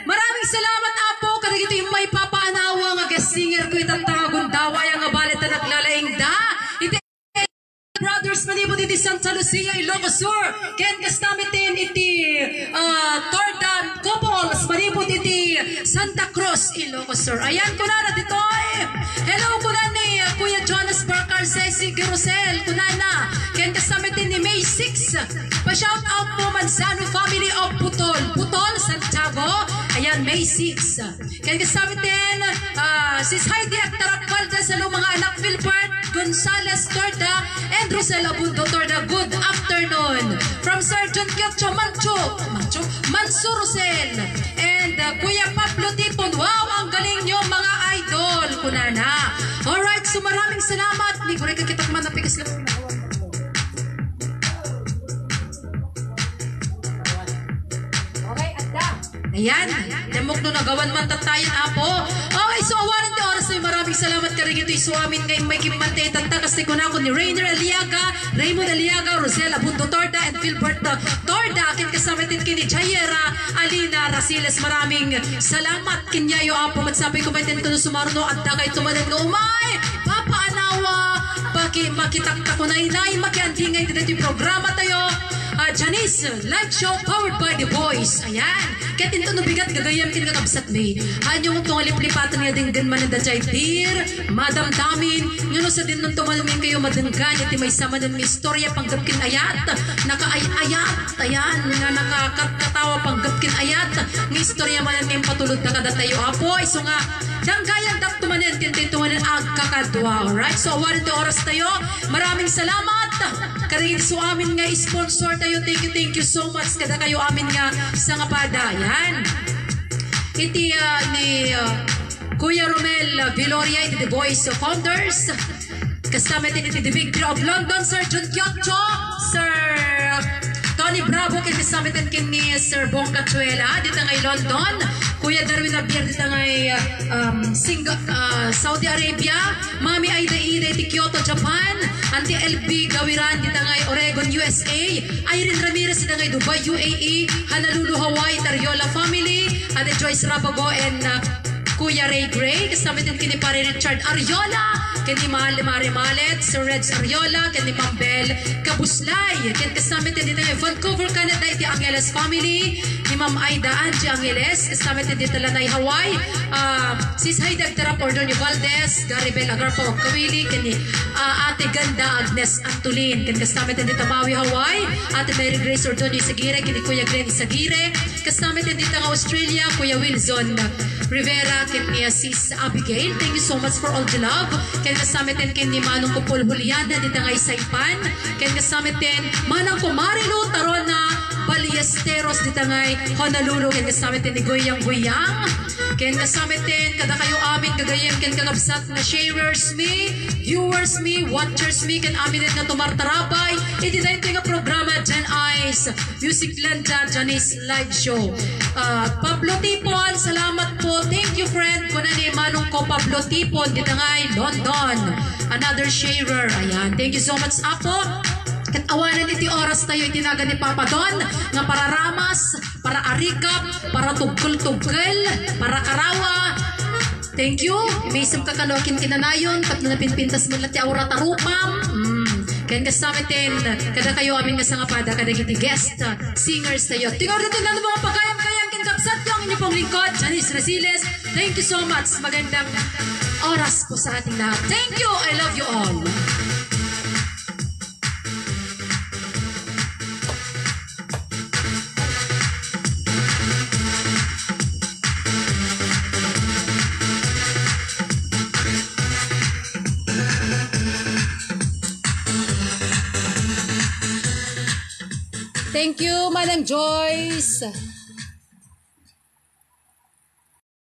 Maraming salamat, Apo. Kasi ito yung may papaanawa nga guest singer ko itang tangagundawa yung nga balit na naglalaing da. Iti Brothers Manibot iti Santa Lucia, Ilocos Sur. Ken kastamitin iti Tordan Couples Manibot iti Santa Cruz, Ilocos Sur. Ayan ko na dito. Hello ko na ni Kuya Jonas Barcar, Ceci Girosel. Kunana. Ken kastamitin ni May 6. Pa-shout out po Manzano family of Putol. Putol, Santiago. Ayan, May 6. Ken kastamitin Sis Heidi at Tarap Valdez. Hello mga anak Philbert Gonzales Torda and Rosela Bundo Torda. Good afternoon. From Sergeant Kircho Manso Rosel and Kuya Pablo Tipon. Wow, ang galing nyo mga idol. Kunana. Alright, so maraming salamat. Ni Gure kakitak man napigas lang. Ayan, demok no nagawan man tatayan, Apo. Okay, so awarin ti oras ay maraming salamat ka rin ito iso amin ngayon may kimante tantakas ni kunako ni Rainer Aliaga, Raymond Aliaga, Rosela Bundo Torda, and Philbert Torda. Akin kasamitin kini Jayera Alina Rasiles. Maraming salamat kinyayo, Apo. Matsabi ko may tinto sumarno at dagay tumanan ng umay. makitakta ko na inay, makiantingay dito yung programa tayo. Janice, live show powered by The Boys. Ayan. Kaya tinto no bigat gagayam kin kakabsat me. Hanyong itong liplipatan niya din gan manan da jay dear, madam damin. Ngano sa din nung tumalungin kayo madenggan, iti may sama din may istorya panggapkin ayat. Nakaayat. Ayan. Nga nakakatawa panggapkin ayat. Ng istorya manan may patulod na kada tayo apo. Iso nga, danggayan dak tumanin tintintungan agkakadwa. Alright? So awarin to oras tayo. Maraming salamat. Karigin so amin nga sponsor tayo. Thank you so much. Kada kayo amin nga sa ngapada. Yan. Iti ni Kuya Romel Viloria, iti The Boys Founders. Kasama iti The Victory of London, Sir John Kyocho, Sir Tony Bravo, kasama iti ni Sir Bong Cachuela, dito ngay London. Kuya Darwin Abier, dito ngay Saudi Arabia. Mami Aida Ida, iti Kyoto, Japan. Auntie LB Gawiran, dito ngay Oregon, USA. Irene Ramirez, dito ngay Dubai, UAE. Honolulu, Hawaii, Tariola family. Ate Joyce Rabago and Kuya Ray Gray. Kasama din kini pare Richard Ariola. Kini Mahal Mare Malet. Sir Reds Ariola. Kini Mambel Kabuslay. Kini kasama din dito ngay Vancouver, Canada. Iti Angeles family. Ni Ma'am Aida Angie Angeles. Kasama din dito Lanay, Hawaii. Sis Haydag Tarap Ordonio Valdez. Garibel Agarpa Kawili. Kini Ate Ganda Agnes Antulin. Kini kasama din dito Maui, Hawaii. Ate Mary Grace Ordonio Sagire. Kini Kuya Glenn Sagire. Kasama din dito ng Australia. Kuya Wilson Rivera. Kini Sis Abigail. Thank you so much for all the love. Kini kasama din kini Manong Kupol Juliana. Dito ngay Saipan. Kini kasama din Manang Kumarilo Tarona Ballesteros. Dito ngay Honolulu. Kini kasama din ni Goyang Goyang. Kini kasama din kada kayo amin kagayam kini kagabsat na sharers me, viewers me, watchers me. Kini amin din nga tumartarabay. Iti dahil ito nga programa Jan Eyes Music Lanta Janice Live Show. Pablo Tipon, salamat po. Thank you friend. Kuna ni Manong ko Pablo Tipon dito ngay London. Another sharer. Ayan. Thank you so much Apo. Kat awanan iti oras tayo itinaga ni Papa Don nga para ramas, para arikap, para tugkol-tugkol, para karawa. Thank you. May isang kakalokin kinanayon, kat na pinpintas mo lati aura tarupam. Kaya kasama din, kada kayo amin nga sa ngapada, kada kiti guest singers tayo. Tingor natin lang mga pagayang-kayang kinkapsat yung inyong pong lingkod, Janice Rasiles. Thank you so much. Magandang oras po sa ating lahat. Thank you. I love you all. Thank you, Madam Joyce.